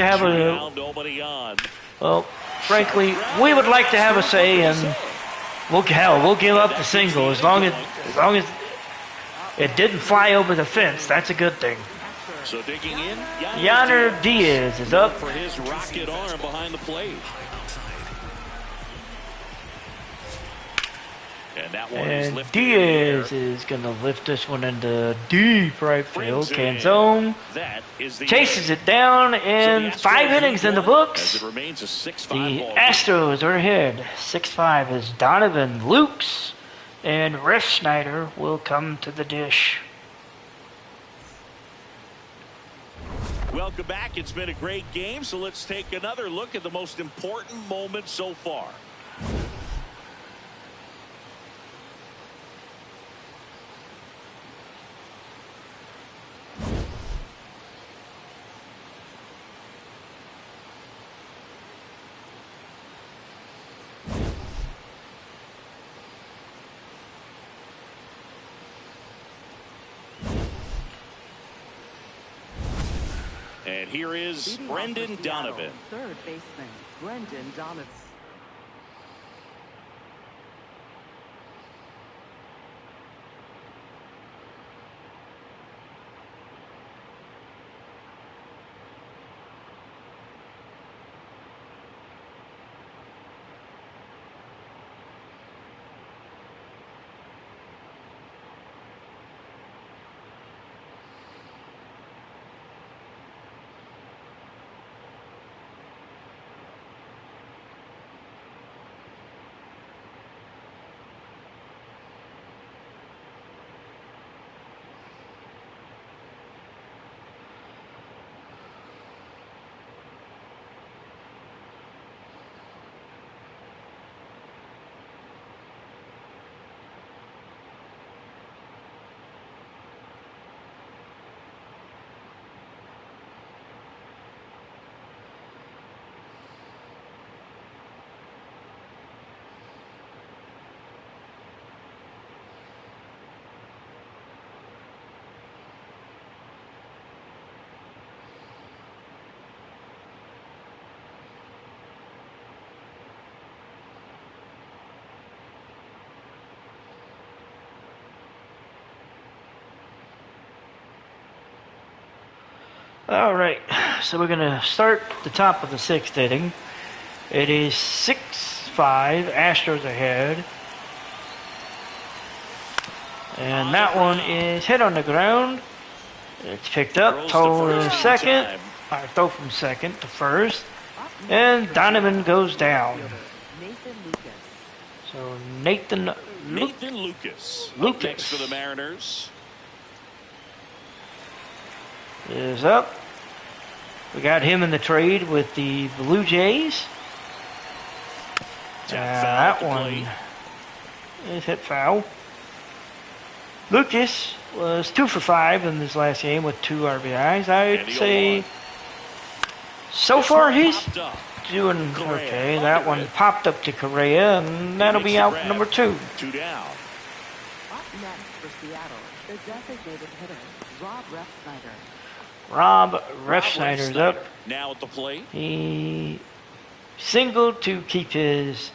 have well, frankly, we would like to have a say, and we'll give up the single as long as it didn't fly over the fence. That's a good thing. So digging in, Yainer Diaz is up for his rocket arm behind the plate. And that one is and lifted Diaz is going to lift this one into deep right field. Canzone chases it down, and 5 innings in the books. The Astros are ahead 6-5 as Donovan Lukes and Riff Schneider will come to the dish. Welcome back. It's been a great game, so let's take another look at the most important moment so far. And here is Brendan Donovan. Third baseman, Brendan Donovan. All right, so we're gonna start the top of the sixth inning. It is 6-5, Astros ahead. And that one is hit on the ground. It's picked up, throw to second. Throw from second to first. And Donovan goes down. Nathan Lucas. So Nathan Lucas. Lucas. Next for the Mariners. Is up. We got him in the trade with the Blue Jays. That one is hit foul. Lucas was 2 for 5 in this last game with 2 RBIs. I'd say so far he's doing okay. That one popped up to Correa, and that'll be out number 2. 2 down. Up next for Seattle, the designated hitter, Rob Refsnyder. Rob Refsnyder's up. Now at the plate. He singled to keep his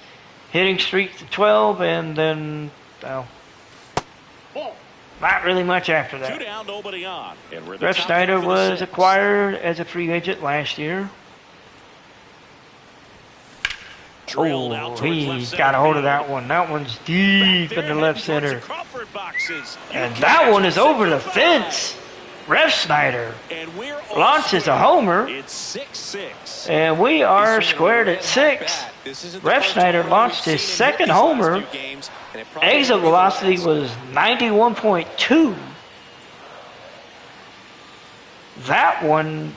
hitting streak to 12, and then, well, not really much after 2 that. down, nobody on. And we're at the top half Refsnyder of the was sixth. acquired as a free agent last year. Drilled out Oh, towards he left got a hold of center that one. That one's deep in the left center. Crawford boxes. And that one is over the fence. Refsnyder And we're launches a homer, It's 6-6. and we are squared at 6. Refsnyder launched his second homer. Exit velocity was 91.2. That one,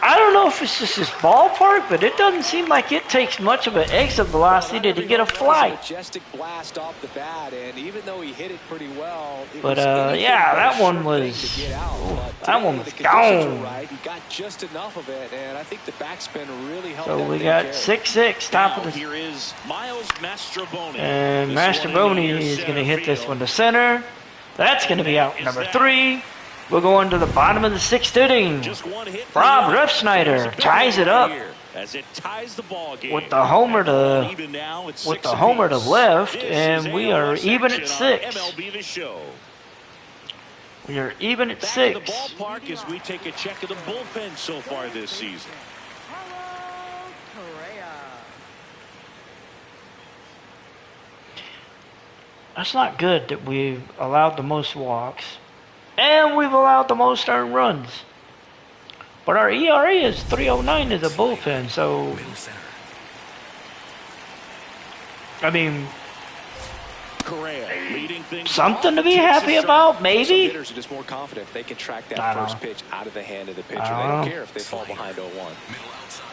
I don't know if it's just his ballpark, but it doesn't seem like it takes much of an exit velocity to get a fly. Majestic blast off the bat, and even though he hit it pretty well, But yeah, that one was gone. Right. He got just enough of it, and I think the backspin really helped. So we got 6-6, top of the. Here is Miles Mastroboni. And Mastroboni is going to hit this one to center. That's going to be out number 3. We'll go into the bottom of the 6th inning. Just one hit. Rob Refsnyder ties it up As it ties the ball game. with the homer to Even now, it's with 6 the homer to apiece. left, This and is we are ALS even at action on 6. MLB The Show. We are even at Back 6. to the ballpark as we take a check of the bullpen so far this season. Correa. That's not good that we've allowed the most walks, and we've allowed the most earned runs. But our ERA is 3.09 as a bullpen, so Middle center. I mean, Correa leading things something to off. be happy about, Some maybe. hitters are just more confident if they can track that I don't first know. pitch out of the hand of the pitcher. I They don't don't know. care if they fall behind 0-1. Middle outside.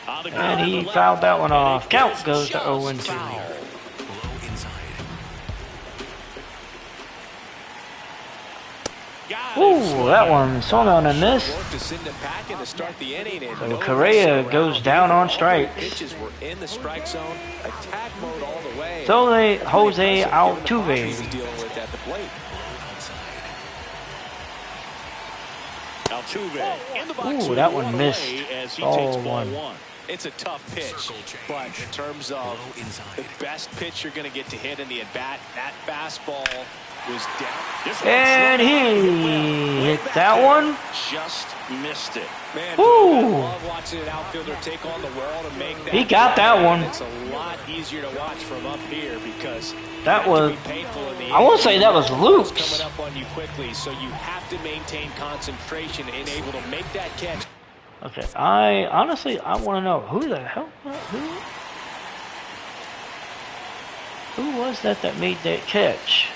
On the And ground he to the fouled that one left. off. And Count it goes to just 0-2. foul. Low inside. Got Ooh, it. that one swung on and missed. Work to send it packing to start the inning. And So no Correa mess goes around. down on All the strikes. Pitches were in the strike zone, attack mode all the way. So they That's Jose pretty impressive given the box Altuve. he's dealing with at the plate. Altuve in the box Ooh, with that one away missed. as he Ball takes ball 1. 1. It's a tough pitch, Circle change. but in terms of Low inside. the best pitch you're going to get to hit in the at-bat, that fastball was down. This And one's he hit back that there. one. Just missed it. Man, Ooh. I love watching an outfielder take on the wall to make that. He got that one. It's a lot easier to watch from up here because That can was, be painful in the I won't end. say that was It's Luke's. coming up on you quickly, so you have to maintain concentration and able to make that catch. Okay, I honestly, I want to know who the hell, who was that made that catch?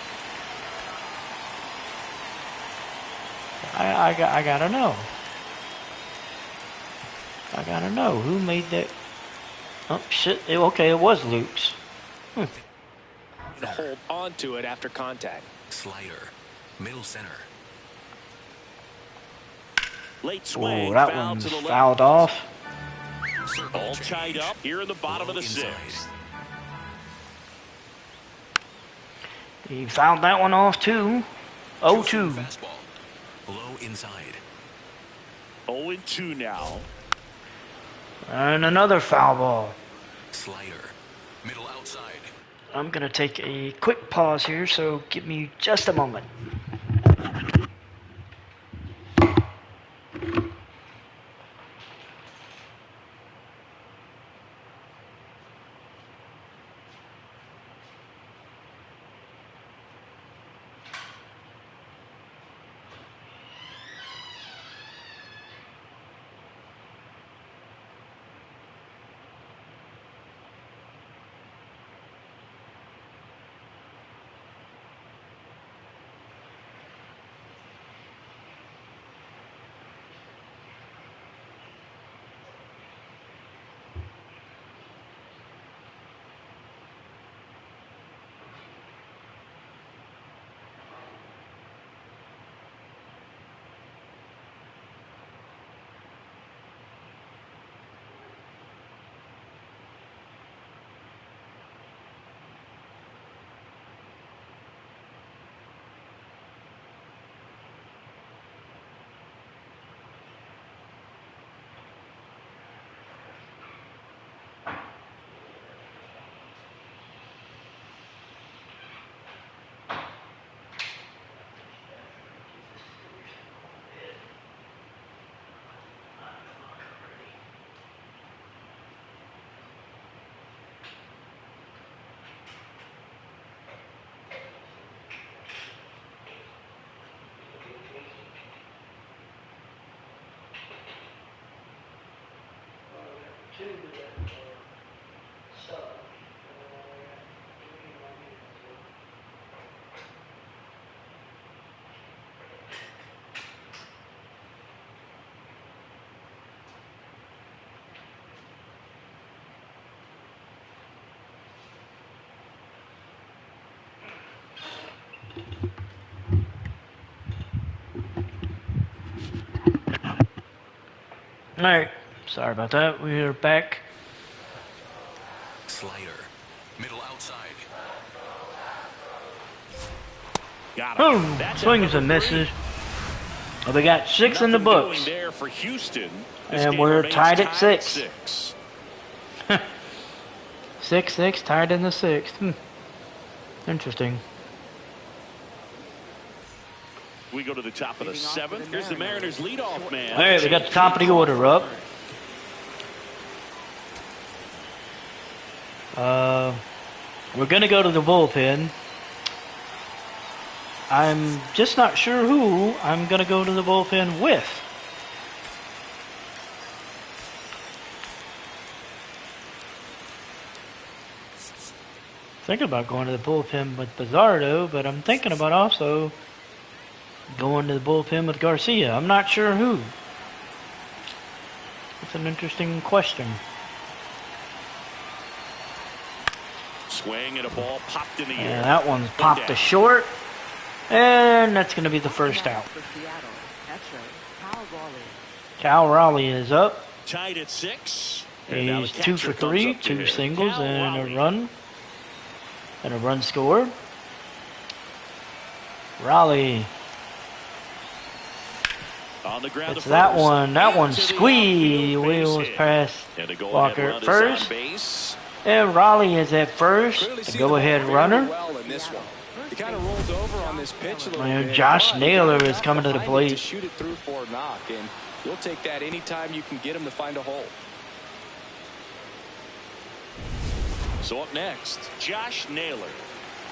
I gotta know. I gotta know who made that. Oh shit! Okay, it was Luke's. And hold on to it after contact. Slider. Middle center. Late swing. Oh, that foul one's to the left. fouled off. Circle All change. tied up here in the bottom of the Low inside. 6th. He fouled that one off too. 0-2. Fastball. Low inside. 0-2 now. And another foul ball. Slider. Middle outside. I'm going to take a quick pause here, so give me just a moment. Alright, sorry about that. We're back. Slider. Middle outside. Got Boom! him. That's Swings and number misses. Well, we got 6 in the Nothing books. going there for Houston. This And game we're remains tied at 6. 6. 6-6, tied in the 6th. Interesting. We go to the top of the 7th. Here's the Mariners leadoff man. Alright, we got the top of the order up. We're going to go to the bullpen. I'm just not sure who I'm going to go to the bullpen with. Thinking about going to the bullpen with Bizardo, but I'm thinking about also going to the bullpen with Garcia. I'm not sure who. It's an interesting question. Swing and a ball popped in the air. And that one's popped to short. And that's going to be the first out. For Seattle, catcher Cal Raleigh. Cal Raleigh is up. Tied at 6. And now the He's 2 for catcher 3, comes up to 2 hit. singles Cal and Raleigh. a run. And a run scored. Raleigh. On the ground It's to that first. one. That one Into the squeezed. outfield Wheels base hit. past And a go-ahead Walker run at is on first. base. And Raleigh is at first. Clearly The see the ball go-ahead very runner. well in this one. He kind of rolled over on this pitch a little And bit. Josh but Naylor he got is coming to the behind it plate. To shoot it through for a knock, and you'll take that anytime you can get him to find a hole. So up next, Josh Naylor.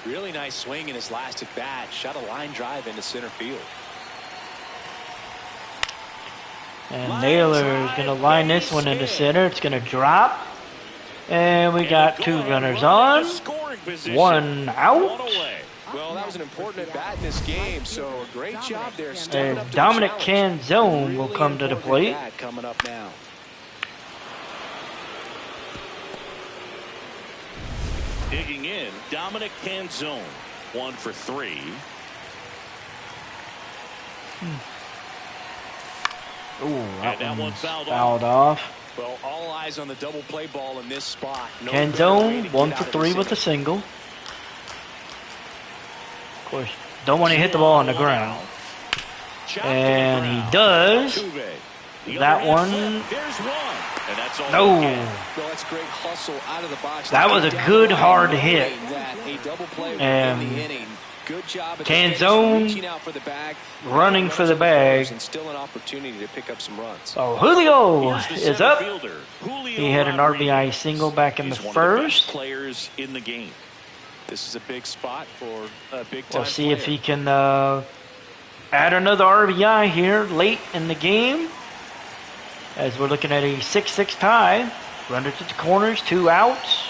Really nice swing in his last at bat. Shot a line drive into center field. And Naylor is going to line this one into center. It's going to drop. And we got 2 runners on. 1 out. Well, that was an important at bat in this game, so a great job there stepping up And to Dominic the challenge. Canzone will Really come to the important plate. at bat coming up now. Digging in, Dominic Canzone. 1 for 3. Ooh, that that one's one fouled off. Well, all eyes on the double play ball in this spot. No Canzone, better way to 1 get for out of 3 this with a inning. single. Of course, don't want to hit the ball on the ground. And he does. That one And that's all No. Well, that's great hustle out of the box. That was a good hard hit. A double play And in the inning. Good job at Canzone reaching out for the bag, running for the bag. and still an opportunity to pick up some runs. Oh, Julio Here's the is center up. fielder, Julio He had an Rodriguez. RBI single back in the He's one of the best first. players in the game. This is a big spot for a big-time We'll see if player. he can add another RBI here late in the game. As we're looking at a 6-6 tie. Runners at the corners, 2 outs.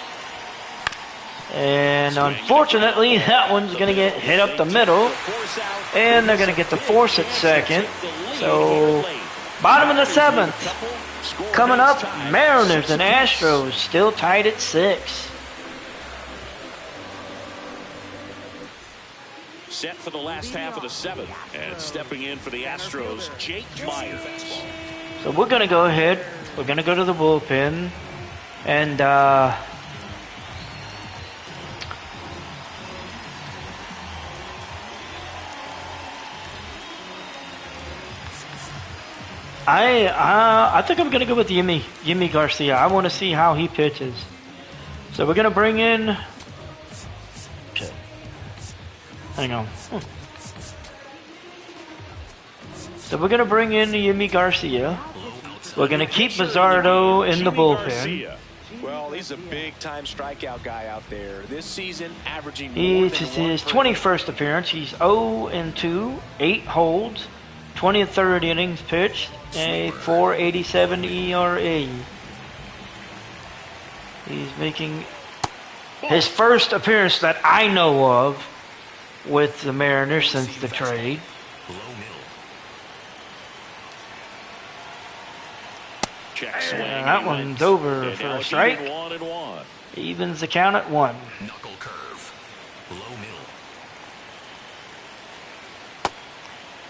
And unfortunately, that one's going to get hit up the middle. And they're going to get the force at second. So, bottom of the 7th. Coming up, Mariners and Astros still tied at 6. Set for the last half of the 7th. And stepping in for the Astros, Jake Myers. So we're going to go ahead. We're going to go to the bullpen. And, I think I'm gonna go with Yimi Garcia. I want to see how he pitches. So we're gonna bring in. Shit. Hang on. So we're gonna bring in Yimi Garcia. We're gonna keep Bizzardo in the bullpen. Well, he's a big-time strikeout guy out there. This season, averaging more It's than his 1 per 21st appearance. He's 0-2, 8 holds, 23rd innings pitched, a 4.87 ERA. He's making his first appearance that I know of with the Mariners since the trade. And that one's over for a strike. Evens the count at 1. Knuckle curve. Low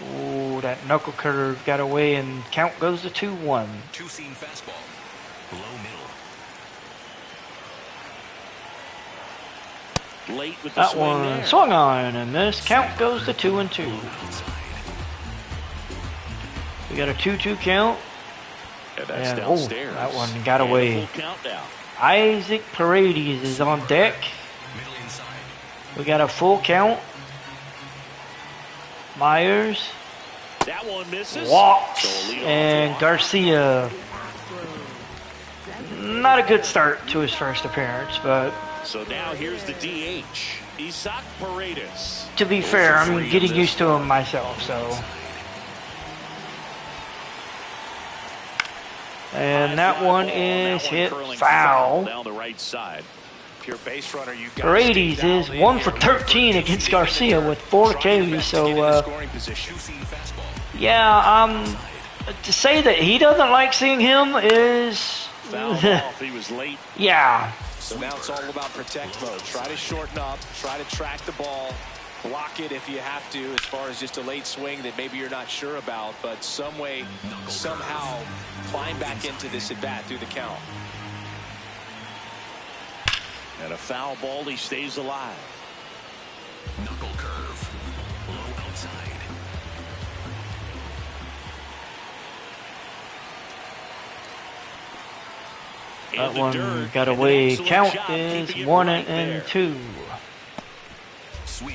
middle. Ooh, that knuckle curve got away and count goes to 2-1. Two-seam fastball. Low middle. Late with the That swing one there. swung on and this count goes to 2-2. We got a 2-2 count. And that's And downstairs. that one got And a away. full count now. Isaac Paredes is on deck. Middle inside. We got a full count. Myers That one misses. walks, So a leadoff and walk. Garcia. Not a good start to his first appearance, but So now here's the DH, Isaac Paredes. to be fair, I'm getting used to him myself, so. And that one is hit foul. Down the right side. Pure base runner, you got Paredes is 1 for 13 against Garcia with 4 Ks, so Two-seam fastball. yeah, to say that he doesn't like seeing him is, Fouled off. He was late. yeah. So now it's all about protect mode. Try to shorten up, try to track the ball, block it if you have to, as far as just a late swing that maybe you're not sure about, but some way, somehow climb back into this at bat through the count. And a foul ball, he stays alive. Knuckle curve. Low outside. That In the one dirt, got and an away. excellent Count job is keeping it 1 right and there. 2.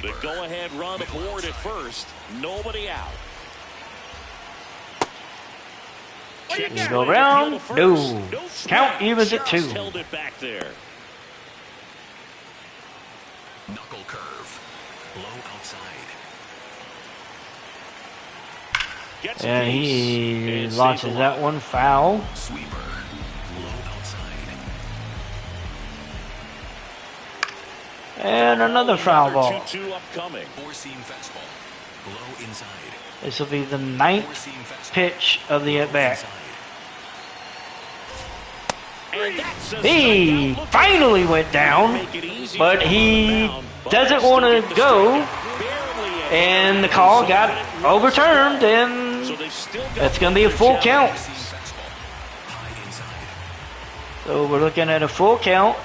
The go-ahead run aboard at first. Nobody out. You go around. No. Count evens at 2. Held it back there. Knuckle curve. Low outside. Gets a And piece. he And launches stays that alive. one foul. Sweeper. Low outside. And another foul ball. 2-2 upcoming. Four-seam fastball. Low inside. This will be the 9th Four-seam fastball. pitch of the at-bat. Inside. And that's a He strikeout. finally went down, Make it easy but for him he on the mound, but doesn't still want to get the go, strikeout. Barely ahead. and the call got overturned, So and they've still got that's going to be a full count. Four-seam fastball. High inside. So we're looking at a full count,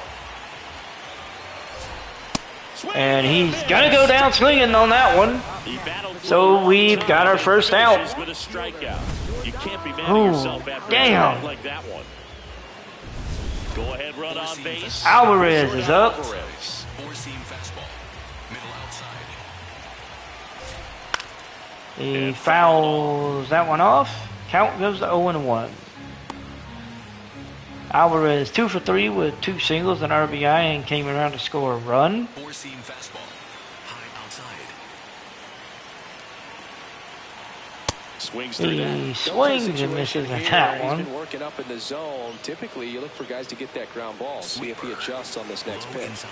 and he's going to go down swinging on that one. He battled So for a we've long got our time, first finishes out. with a strikeout. You can't be mad at Oh, yourself after a damn. strike like that one. Go ahead, run on base. Alvarez is up. Alvarez. Four-seam fastball. Middle outside. He fouls that one off. Count goes to 0-1. Alvarez 2 for 3 with 2 singles and RBI and came around to score a run. Four-seam fastball. High outside. Swings through that. He swings and misses at that He's one. been working up in the zone. Typically, you look for guys to get that ground ball. See if he adjusts on this next Low pitch. inside.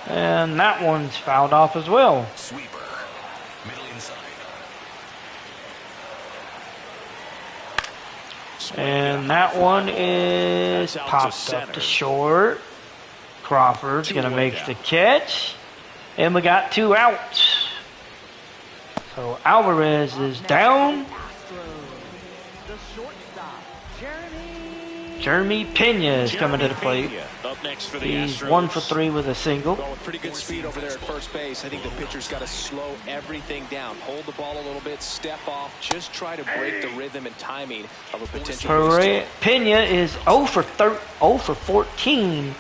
And that one's fouled off as well. Sweeper. Middle inside. And that one is popped up to short. Crawford's going to make the catch. And we got 2 outs. So Alvarez is down. The shortstop, Jeremy. Jeremy Pena is coming to the plate. Up next for the He's Astros. 1 for 3 with a single. Going with pretty good speed over there at first base. I think the pitcher's got to slow everything down. Hold the ball a little bit, step off, just try to break the rhythm and timing of a potential mistake. Pena is 0 for 14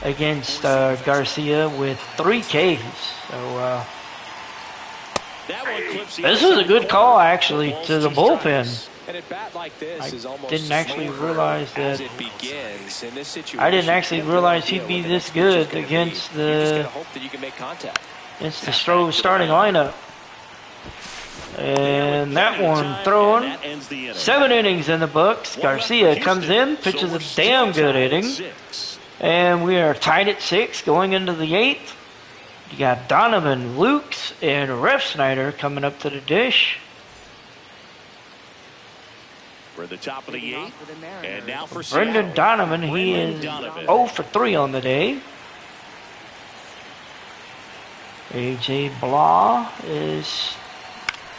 against Garcia with 3 Ks. So That one clips the this was a good call actually to the bullpen. And a bat like this is almost didn't actually slower realize as that. it begins. In this situation, I didn't actually you have no realize idea he'd be what the this next pitch is good gonna against be. You just the gotta hope that you can make contact. Astros starting lineup. And that one thrown. That ends the inning. 7 innings in the books. Garcia comes in, pitches a damn good inning. And we are tied at 6 going into the 8th. You got Donovan, Lukes, and Refsnyder coming up to the dish. We're at the top of the 8th. And now for Brendan Seattle. Donovan, he is 0 for 3 on the day. A.J. Blah is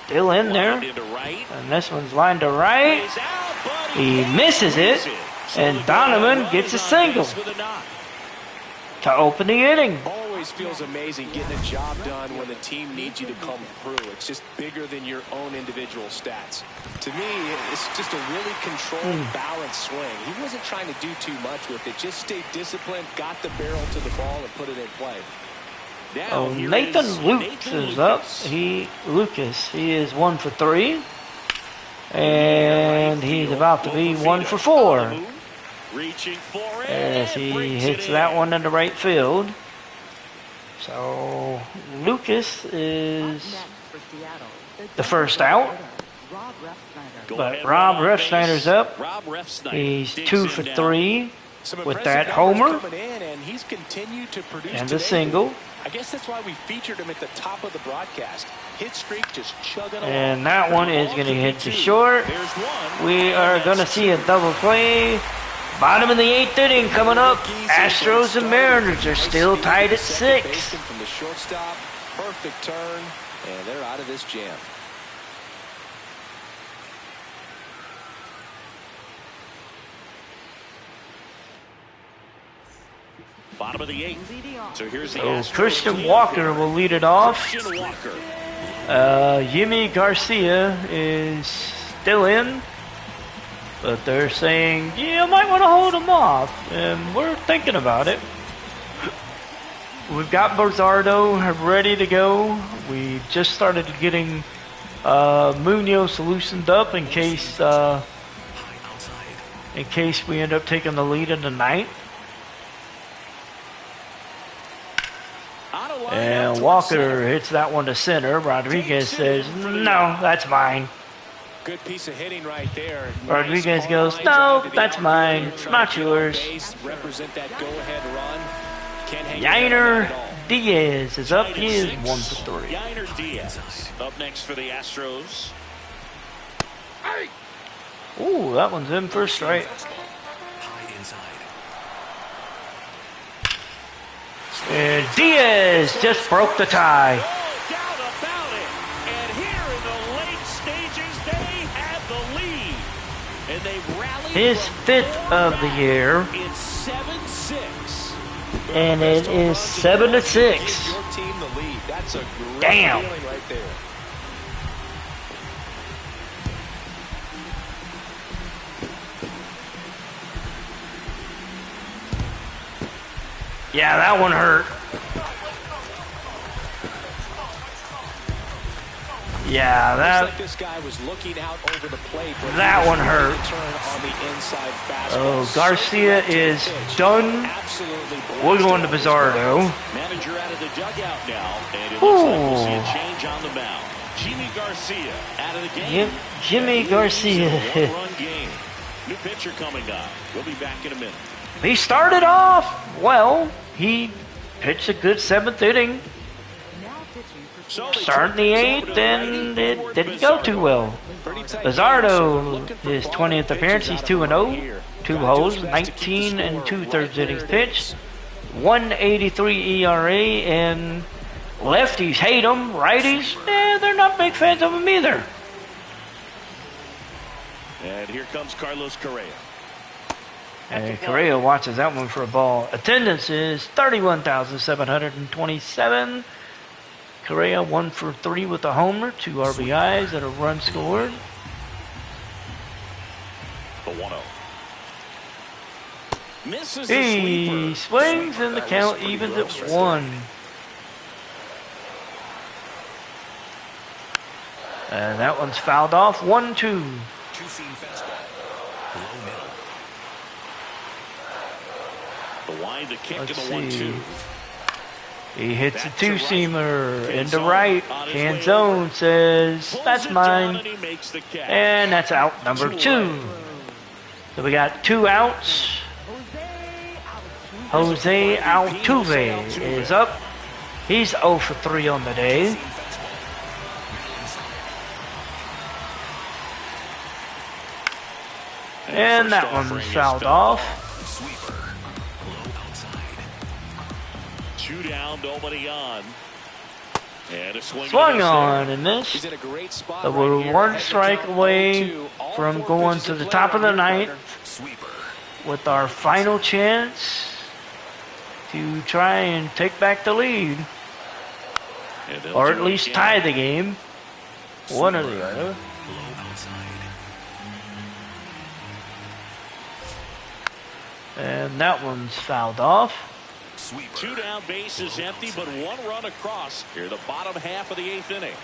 still in there. Lined into right. And this one's lined to right. Is out, but He misses it. So And the Donovan guy gets a runs on single base with a knock. to open the inning. Always feels amazing getting a job done when the team needs you to come through. It's just bigger than your own individual stats. To me, it's just a really controlled, balanced swing. He wasn't trying to do too much with it. Just stayed disciplined, got the barrel to the ball, and put it in play. Now, Oh, here Nathan is Lukes Nathan is up. Lucas. He is 1 for 3. And he's about to be 1 for 4. Reaching for it. As he brings hits it that in. one into right field. So Lucas is the first out. Go But ahead, Rob run on Refsnyder's base. up. Rob Refsnyder He's digs 2 in for now. 3 Some with impressive that numbers homer coming in, and he's continued to produce and today. a single. I guess that's why we featured him at the top of the broadcast. Hit streak just chugging along. And that one is going to hit to short. There's one. We are going to see a double play. Bottom of the 8th inning coming up. Astros and Mariners are still tied at 6. From the shortstop, perfect turn, and they're out of this jam. Bottom of the 8th. So here's the So Astros Christian lead. Walker will lead it off. Christian Walker. Yimi Garcia is still in. But they're saying, yeah, you might want to hold him off. And we're thinking about it. We've got Bozardo ready to go. We just started getting Munoz loosened up in case we end up taking the lead in the 9th. Out of line, out And towards Walker center. hits that one to center. Rodriguez says, no, that's mine. Good piece of hitting right there. Rodriguez Nice goes, line no, drive to the that's outfield, mine, trying not to get on yours. base, represent that go-ahead run. Can't hang your head on Yainer that at all. Diaz is up. Tied He at is 6. 1 for 3. Yainer Diaz up next for the Astros. Ooh, that one's in for a strike. High inside. And Diaz just broke the tie. No doubt about it. And here in the late stages, they had the lead. And they rallied His from 5th of the year. It's 7-6. And it is 7 to 6. Give your team the lead. That's a great Damn. feeling right there. Yeah, that one hurt. Yeah, that. Looks like this guy was looking out over the plate. That one hurt. On the inside Oh, Garcia is done. We're going to Bizarro. Manager out of the dugout now, and it looks like we'll see a change on the mound. Jimmy Garcia out of the game. Jimmy Garcia. One-run game. New pitcher coming on. We'll be back in a minute. He started off well. He pitched a good 7th inning. Starting the 8th, and it didn't go too well. Luzardo, his 20th appearance, he's 2-0, 2 holes, 19 and 2/3 innings pitched, 1.83 ERA, and lefties hate him, righties, they're not big fans of him either. And here comes Carlos Correa. And Correa watches that one for a ball. Attendance is 31,727. Correa 1 for 3 with a homer, 2 RBIs and a run scored. The 1-0. Misses He swings and the count evens at 1. And that one's fouled off. 1-2. Two-seam fastball. Low middle. The wind, the kick, Let's and the see. 1-2. He hits a 2-seamer into right. Canzone says, that's mine. And that's out number 2. So we got 2 outs. Jose Altuve is up. He's 0 for 3 on the day. And that one's fouled off. 2 down, nobody on. And a Swung on and missed. So we're 1 strike away from going to the top of the 9th with our final chance to try and take back the lead. Or at least tie the game. One or the other. And that one's fouled off. 2 down, bases empty, but 1 run across here, the bottom half of the 8th inning.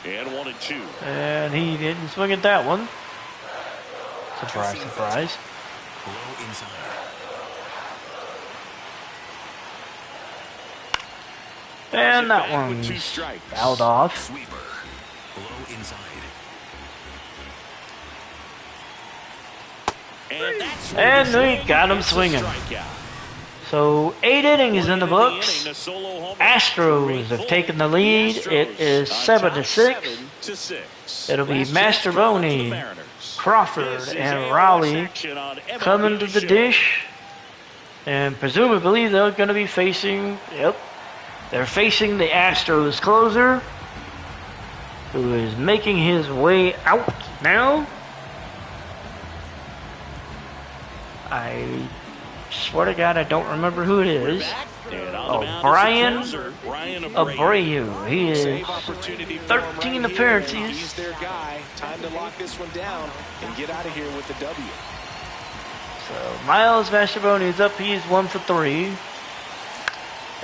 And 1-2. And he didn't swing at that one. Surprise, surprise. And that one's fouled off. And we got him swinging. So 8 innings in the books. Astros have taken the lead. It is 7-6. It'll be Masterboni, Crawford, and Raleigh coming to the dish. And presumably they're going to be facing, they're facing the Astros closer, who is making his way out now. I swear to God, I don't remember who it is. Oh, Brian Abreu. He is 13 appearances. Time to lock this one down and get out of here with the W. So Miles Mastroboni is up. He's 1 for 3.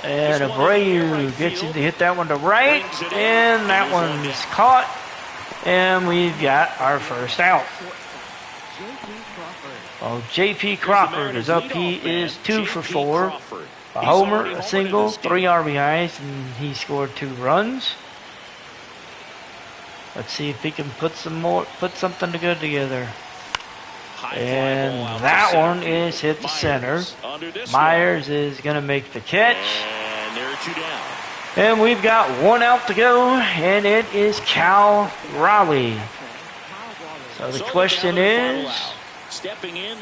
And Abreu gets him to hit that one to right. And that one is caught. And we've got our first out. Well, J.P. Crawford is up. He is 2 for 4. A homer, a single, 3 RBIs, and he scored 2 runs. Let's see if he can put something good together. And that one is hit the center. Myers is going to make the catch. And there are 2 down. And we've got 1 out to go, and it is Cal Raleigh. So the question is,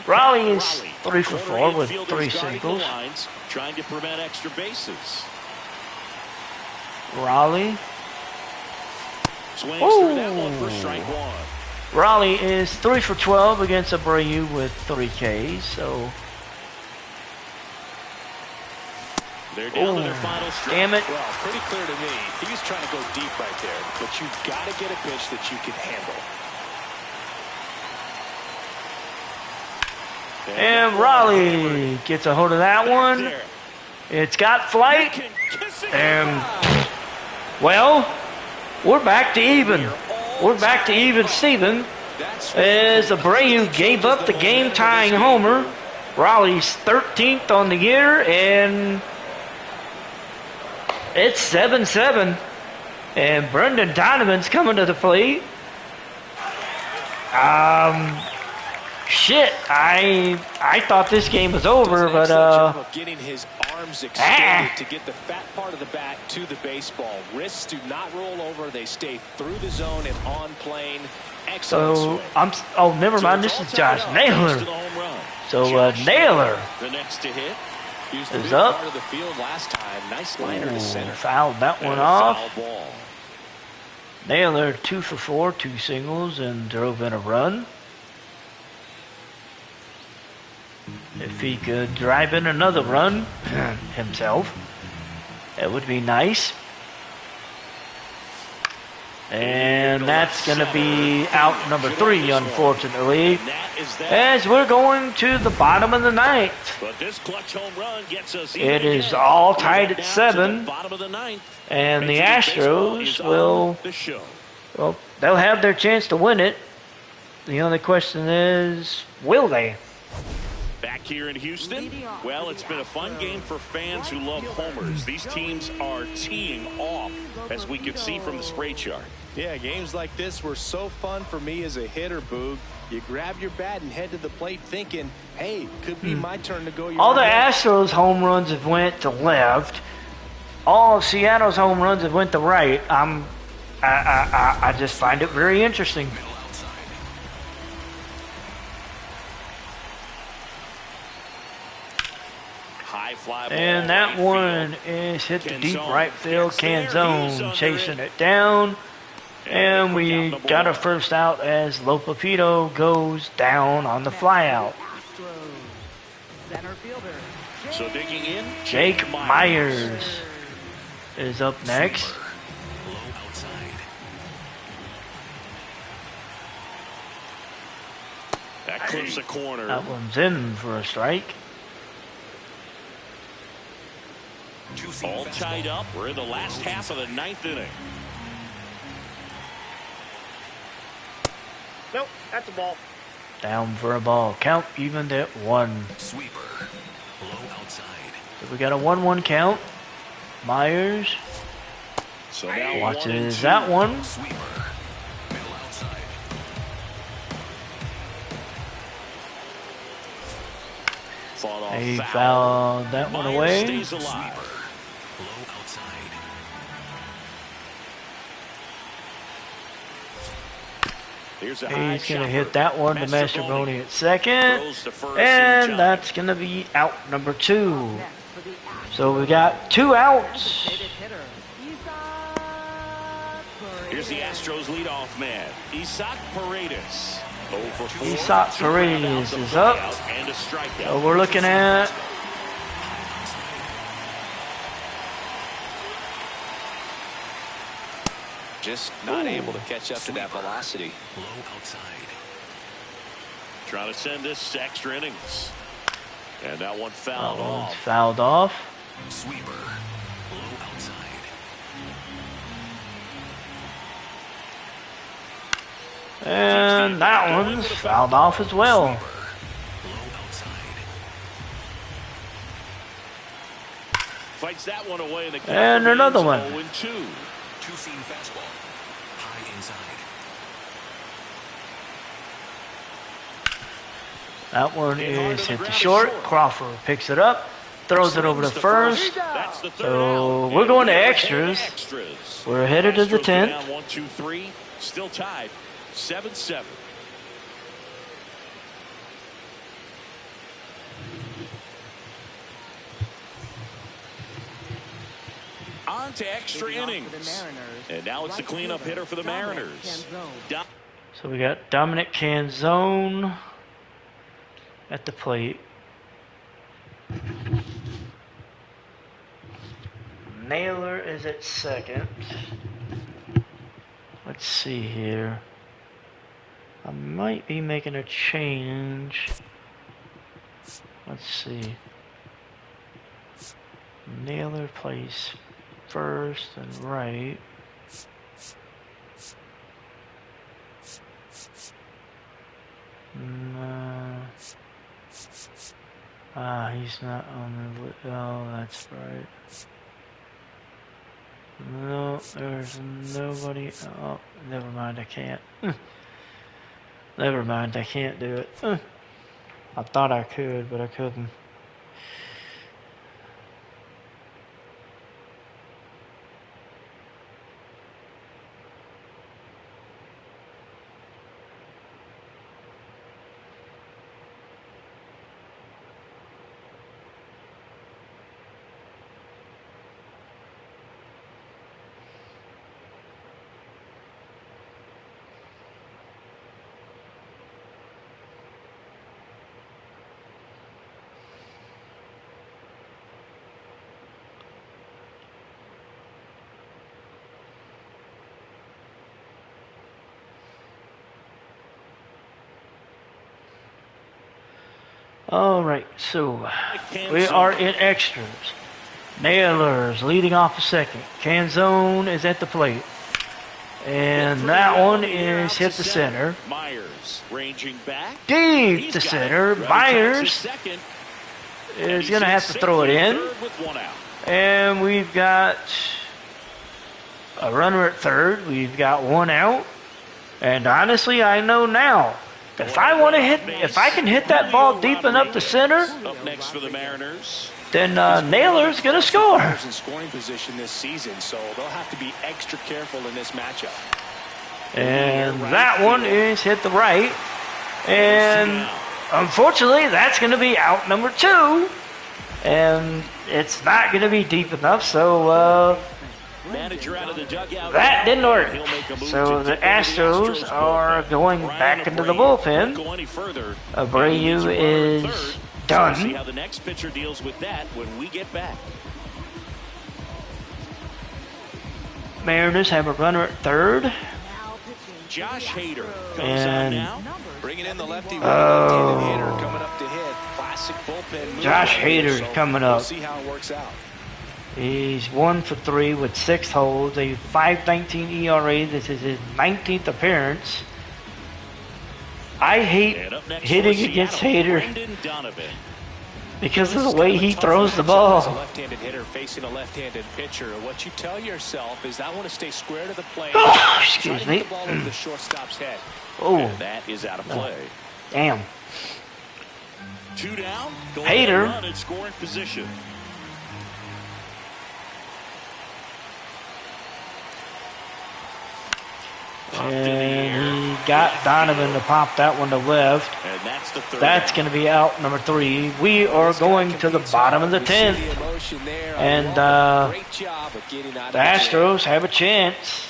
Raleigh is 3 for 4 with 3 singles. Trying to prevent extra bases. Raleigh. Swings through that one for strike 1. Raleigh is 3 for 12 against Abreu with 3 Ks. So, they're down to their final strike. Damn it! Well, pretty clear to me. He's trying to go deep right there, but you've got to get a pitch that you can handle. And Raleigh gets a hold of that one. It's got flight. And, well, we're back to even. We're back to even Steven. As Abreu gave up the game-tying homer. Raleigh's 13th on the year, and it's 7-7. And Brendan Donovan's coming to the plate. Shit, I thought this game was over, but of getting his arms extended to get the fat part of the bat to the baseball. Wrists do not roll over; they stay through the zone and on plane. Excellent swing. Never mind. This is Josh Naylor. So Naylor the next to hit is up. Part of the field last time. Nice liner to center. Fouled that one off. Naylor 2 for 4, 2 singles, and drove in a run. If he could drive in another run himself, that would be nice. And that's going to be out number 3, unfortunately, as we're going to the bottom of the ninth. But this clutch home run gets us it is all tied at 7, and the Astros will, well, they'll have their chance to win it. The only question is, will they? Back here in Houston, well, it's been a fun game for fans who love homers. These teams are teeing off, as we can see from the spray chart. Yeah, games like this were so fun for me as a hitter, Boog. You grab your bat and head to the plate thinking, hey, could be my turn to go. All the Astros home runs have went to left. All of Seattle's home runs have went to right. I just find it very interesting. And that one is hit the deep right field. Canzone chasing it down. And we got our first out as Lopapito goes down on the flyout. So digging in, Jake Myers is up next. That clips the corner. That one's in for a strike. All tied up. We're in the last half of the 9th inning. Nope, that's a ball. Down for a ball. Count evened at 1. Sweeper. Low outside. So we got a 1-1 count. Myers So now watches that one. Sweeper. Middle outside. He fouled that one away. Stays alive. Sweeper. Low outside. Here's a high He's going to chopper. hit that one to Mastrobuoni at second. Throws to first And in that's going to be out number 2. So we got 2 outs. Here's the Astros leadoff man, Isaac Paredes. 0 for 4. Isaac Paredes is up. And a strikeout. So we're looking at Just not able to catch up to that velocity. Low outside. Trying to send this to extra innings. And that one fouled off. fouled off. Sweeper. Low outside. And that one's fouled off as well. Low outside. Fights that one away. And another one. 0-2. Two-seam fastball. High inside. That one is hit to short. Crawford picks it up, throws it over to first. So we're going to extras. We're headed to the 10th. 1, 2, 3. Still tied. 7-7. On to extra innings. And now it's the cleanup hitter for the Mariners. So we got Dominic Canzone at the plate. Naylor is at second. Let's see here. I might be making a change. Let's see. Naylor plays first and right. He's not on the. Oh, that's right. No, there's nobody. Oh, never mind. I can't. Never mind. I can't do it. I thought I could, but I couldn't. Alright, so we are in extras. Naylor's leading off the second. Canzone is at the plate. And that one is hit the center. Myers ranging back. Deep to center. Myers is going to have to throw it in. And we've got a runner at third. We've got one out. And honestly, I know now. If I can hit that ball deep enough to center, Up next for the Mariners. then Naylor's gonna score. In scoring position this season, so they'll have to be extra careful in this matchup. And that one is hit the right, and unfortunately, that's gonna be out number 2, and it's not gonna be deep enough. So Manager out of the dugout. that didn't work. So the Astros are going back into the bullpen. Abreu is done. See how the next pitcher deals with that when we get back. Mariners have a runner at third. Josh Hader comes And- on now. Bringing in the lefty Oh. hitter coming up to hit. Classic bullpen move. Josh Hader's So coming we'll up. see how it works out. He's 1 for 3 with 6 holds, a 5.19 ERA. This is his 19th appearance. I hate And up next for hitting against Seattle, Hader Brendan Donovan. because of the way he throws the As a ball. left-handed hitter facing a left-handed pitcher, what you tell yourself is I want to stay square to the plate. Oh, Try excuse to me. get the ball over the shortstop's head. Oh, And that is out of play. damn. 2 down. Going Hader. to run in scoring position. And he got Donovan to pop that one to left. And that's the third. That's going to be out number 3. We are going to the bottom of the 10th. And the Astros have a chance.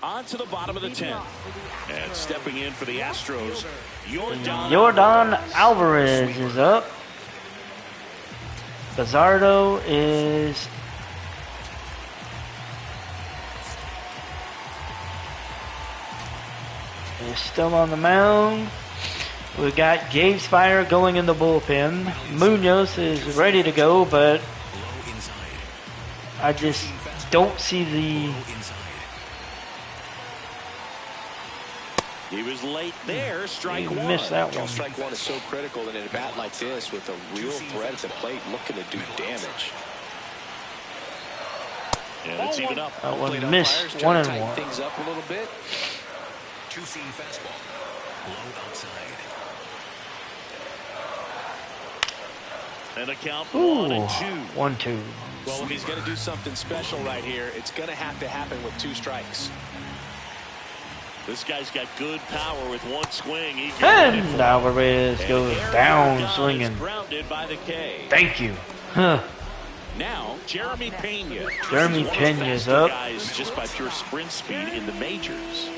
On to the bottom of the 10th. And stepping in for the Astros, Yordan Alvarez is up. Bizardo is still on the mound. We got Gabe Spire going in the bullpen. Munoz is ready to go, but I just don't see the. He was late there. Strike You one. missed that one. Strike one is so critical in a bat like this with a real threat at the plate looking to do damage. And it's even up. That Plate one missed. umpires 1 trying to and tighten 1. things up a little bit. Two-seam fastball. Low outside. And a count Ooh, 1 and 2. 1-2. Well, if he's going to do something special right here, it's going to have to happen with 2 strikes. This guy's got good power with one swing. He can hit it And for- Alvarez And goes Aaron down Rodgers swinging. grounded by the K. Thank you. Huh. Now, Jeremy Pena. Jeremy This is one of the Pena's faster up. Guys just by pure sprint speed in the majors.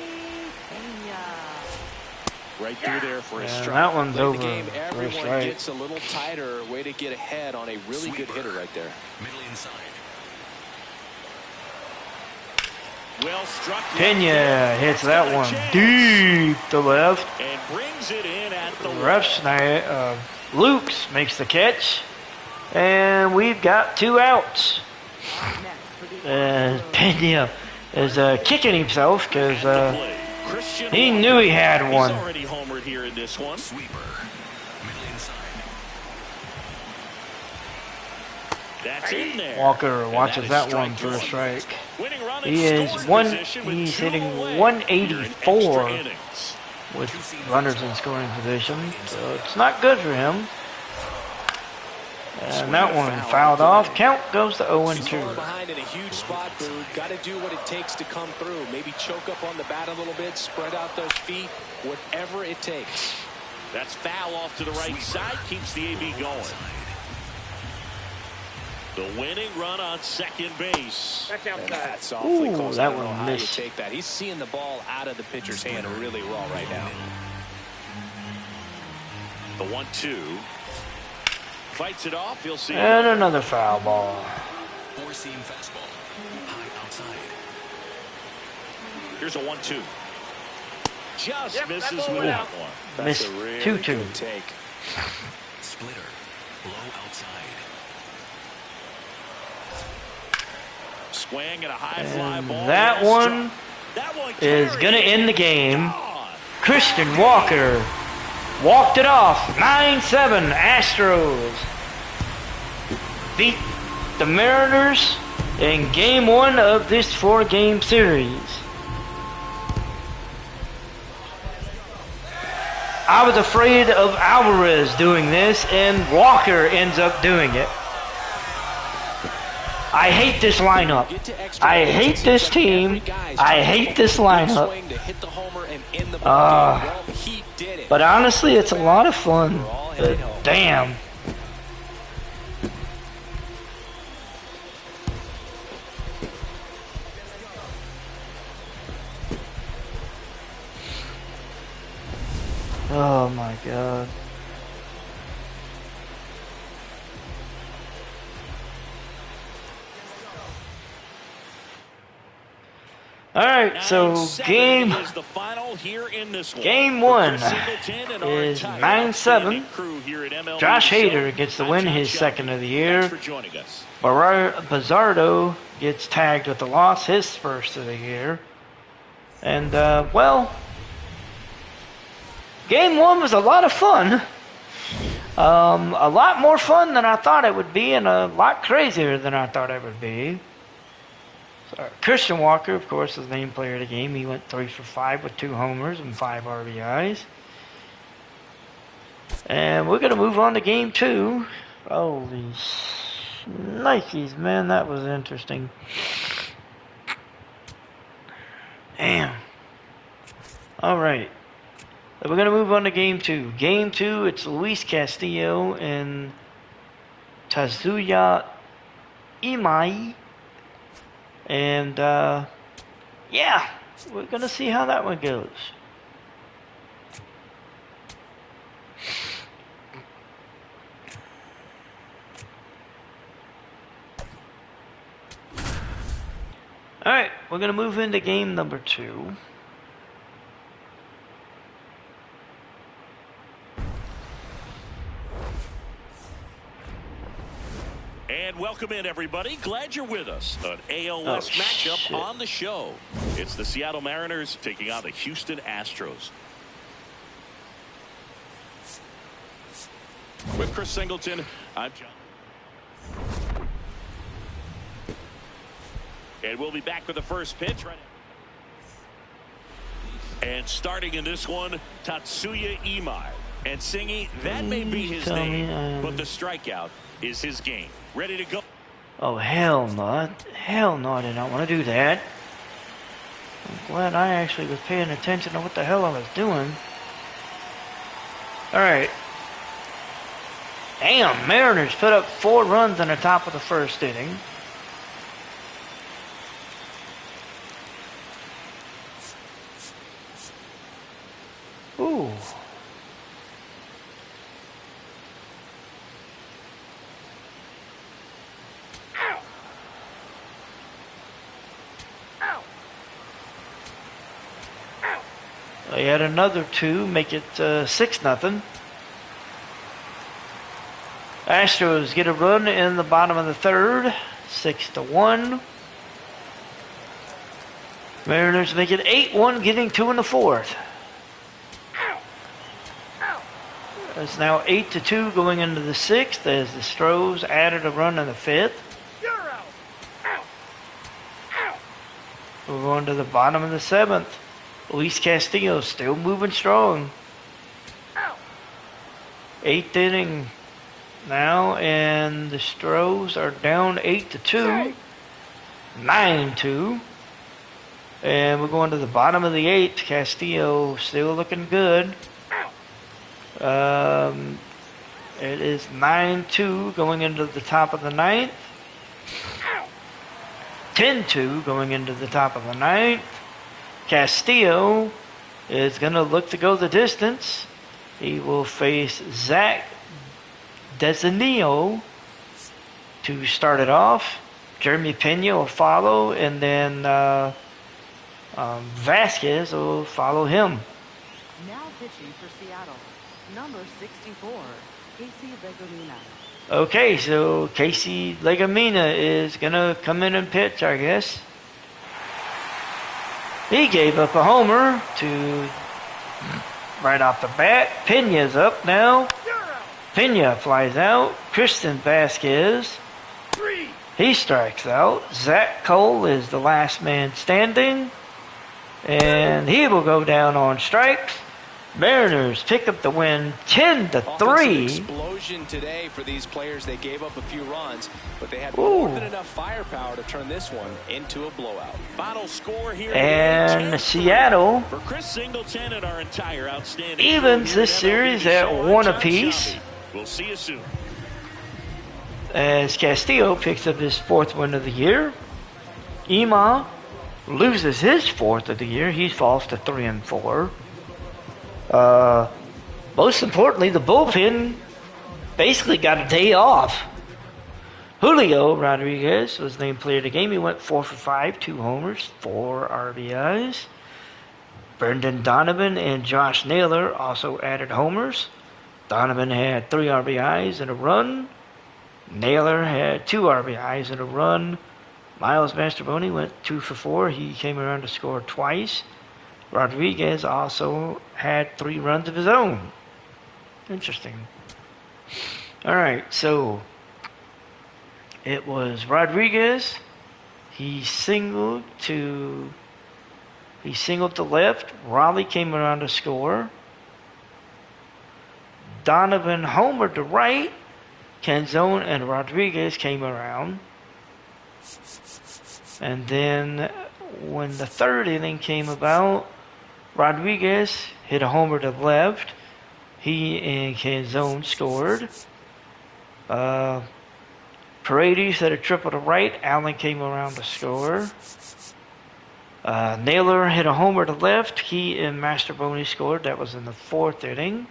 Right through there for a And strike. that one's Late in over the game, for a everyone strike. gets a little tighter. Way to get ahead on a really good hitter right there. Middle inside. Well struck. Pena hits that one deep to left. And brings it in at the Refsnyder, Lukes makes the catch. And we've got 2 outs. Pena is kicking himself because he knew he had one. He's already homered here in this one. Sweeper. Middle inside. That's in there. Walker watches that one for a strike. He is he's hitting 184 with runners in scoring position, so it's not good for him. And that one fouled off. Count goes to 0-2. Behind in a huge spot, dude. Got to do what it takes to come through. Maybe choke up on the bat a little bit, spread out those feet, whatever it takes. That's foul off to the right side. Keeps the AB going. The winning run on second base. That's outside. That's awfully Ooh, close. that I don't know one how you missed. take that. He's seeing the ball out of the pitcher's hand really well right now. The 1-2. Fights it off. He'll see. And another foul ball. Four-seam fastball. High outside. Here's a 1-2. Just Yep, misses that ball with went that out. one. Missed That's a really 2-2. good take. Splitter. Low outside. Swing and a high fly ball. That one is going to end the game. Christian Walker walked it off. 9-7 Astros beat the Mariners in game 1 of this 4-game series. I was afraid of Alvarez doing this, and Walker ends up doing it. I hate this lineup. I hate this team. I hate this lineup. But honestly, it's a lot of fun. But damn. Oh my God. All right, so game 1 is 9-7. Josh Hader gets the win, his second of the year. Bizzardo gets tagged with the loss, his first of the year. And, well, game 1 was a lot of fun. A lot more fun than I thought it would be, and a lot crazier than I thought it would be. Christian Walker, of course, is the named player of the game. He went 3 for 5 with 2 homers and 5 RBIs. And we're going to move on to game 2. Holy Nikes, man, that was interesting. Damn. All right. We're going to move on to game 2. Game 2, it's Luis Castillo and Tazuya Imai. And, yeah, we're going to see how that one goes. All right, we're going to move into game number 2. And welcome in, everybody. Glad you're with us. An AL West matchup on the show. It's the Seattle Mariners taking on the Houston Astros. With Chris Singleton, I'm John. And we'll be back with the first pitch right now. And starting in this one, Tatsuya Imai. And Singy, that may be his name, but the strikeout is his game. Ready to go. Oh, hell no. Hell no, I did not want to do that. I'm glad I actually was paying attention to what the hell I was doing. Alright. Damn, Mariners put up 4 runs in the top of the first inning. Ooh. They add another 2, make it 6-0. Astros get a run in the bottom of the third, 6-1. Mariners make it 8-1, getting 2 in the fourth. It's now 8-2 going into the sixth as the Astros added a run in the fifth. We're going to the bottom of the seventh. Luis Castillo still moving strong. 8th inning now, and the Astros are down 8-2, 9-2. And we're going to the bottom of the 8th. Castillo still looking good. It is 9-2 going into the top of the 9th. 10-2 going into the top of the 9th. Castillo is going to look to go the distance. He will face Zach Desanillo to start it off. Jeremy Pena will follow, and then Vasquez will follow him. Now pitching for Seattle, number 64, Casey Legumina. Okay, so Casey Legumina is going to come in and pitch, I guess. He gave up a homer to right off the bat. Pena's up now. Pena flies out. Christian Vasquez, he strikes out. Zach Cole is the last man standing, and he will go down on strikes. Mariners pick up the win 10-3. Explosion today for these players. They gave up a few runs, but they had more than enough firepower to turn this one into a blowout. Final score here. And Seattle for Chris Singleton and our entire outstanding evens this series at 1 apiece. We'll see you soon. As Castillo picks up his 4th win of the year. Ema loses his 4th of the year. He falls to 3-4. Most importantly, the bullpen basically got a day off. Julio Rodriguez was named player of the game. He went 4 for 5, 2 homers, 4 RBIs. Brendan Donovan and Josh Naylor also added homers. Donovan had 3 RBIs and a run. Naylor had 2 RBIs and a run. Miles Mastrobuoni went 2 for 4. He came around to score twice. Rodriguez also had 3 runs of his own. Interesting. All right, so it was Rodriguez. He singled to left. Raleigh came around to score. Donovan homered to right. Canzone and Rodriguez came around. And then when the 3rd inning came about, Rodriguez hit a homer to left. He and Canzone scored. Paredes hit a triple to right. Allen came around to score. Naylor hit a homer to left. He and Mastrobuoni scored. That was in the 4th inning.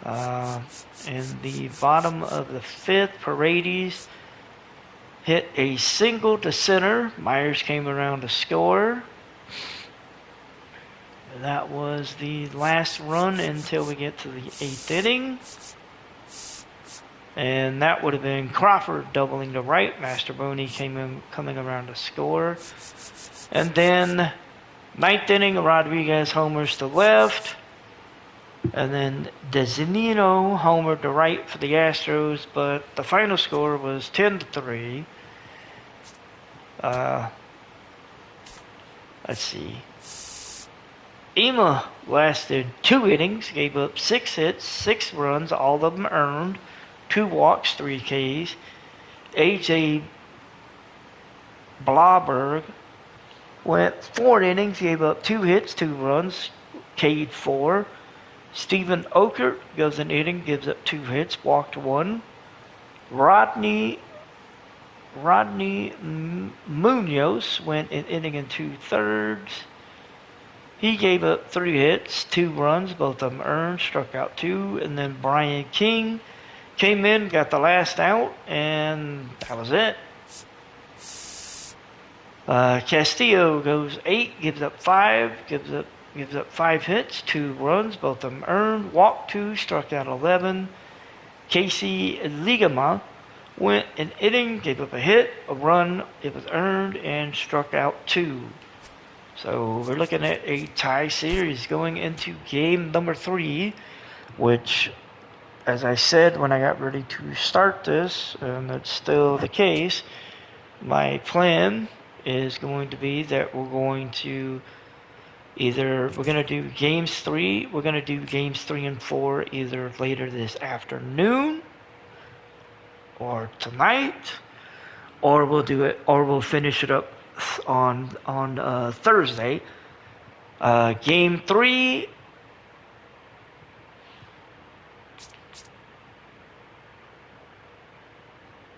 In the bottom of the 5th, Paredes hit a single to center. Myers came around to score. That was the last run until we get to the 8th inning. And that would have been Crawford doubling to right. Mastrobuoni coming around to score. And then 9th inning, Rodriguez homers to left. And then Desanillo homered to right for the Astros, but the final score was 10-3. Let's see. Ema lasted 2 innings, gave up 6 hits, 6 runs, all of them earned, 2 walks, 3 Ks. A.J. Blauberg went 4 innings, gave up 2 hits, 2 runs, K'd 4. Stephen Okert goes an inning, gives up 2 hits, walked 1. Rodney Munoz went an inning and 2/3. He gave up 3 hits, 2 runs, both of them earned, struck out 2. And then Brian King came in, got the last out, and that was it. Castillo goes 8, gives up 5, gives up 5 hits, 2 runs, both of them earned, walked 2, struck out 11. Casey Ligama went an inning, gave up a hit, a run, it was earned, and struck out 2. So we're looking at a tie series going into game number 3, which, as I said when I got ready to start this, and that's still the case, my plan is going to be that we're going to do games 3 and 4 either later this afternoon or tonight, or we'll finish it up on Thursday. Game 3,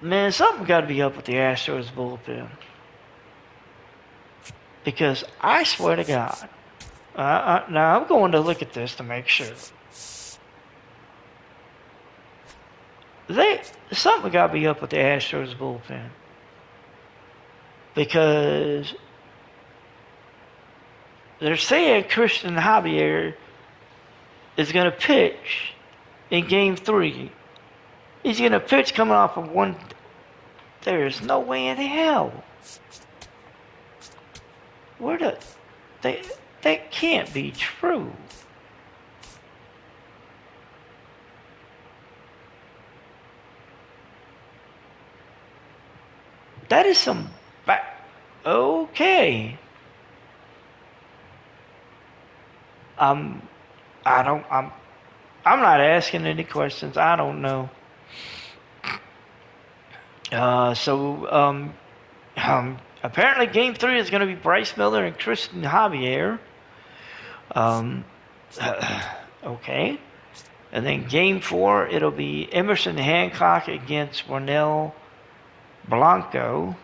man, something got to be up with the Astros bullpen, because I swear to God, now I'm going to look at this to make sure. Something got to be up with the Astros bullpen, because they're saying Christian Javier is going to pitch in game 3. He's going to pitch coming off of one. There's no way in hell. That can't be true. That is some okay. I'm not asking any questions. I don't know. Apparently game 3 is going to be Bryce Miller and Christian Javier. Okay. And then game 4, it'll be Emerson Hancock against Ronel Blanco.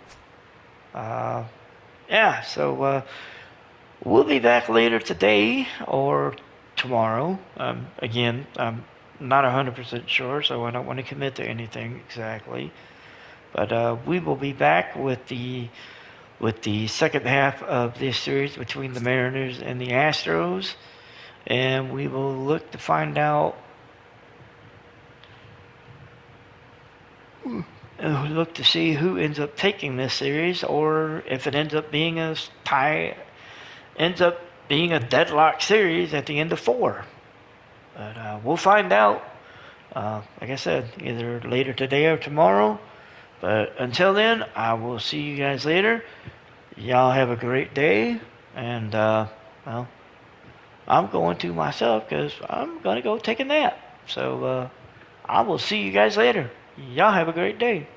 We'll be back later today or tomorrow. Again, I'm not 100% sure, so I don't want to commit to anything exactly. But we will be back with the second half of this series between the Mariners and the Astros, and we will look to find out. Look to see who ends up taking this series, or if it ends up being a tie, ends up being a deadlock series at the end of 4. But we'll find out. Like I said, either later today or tomorrow. But until then, I will see you guys later. Y'all have a great day. And, I'm going to myself because I'm going to go take a nap. So, I will see you guys later. Y'all have a great day.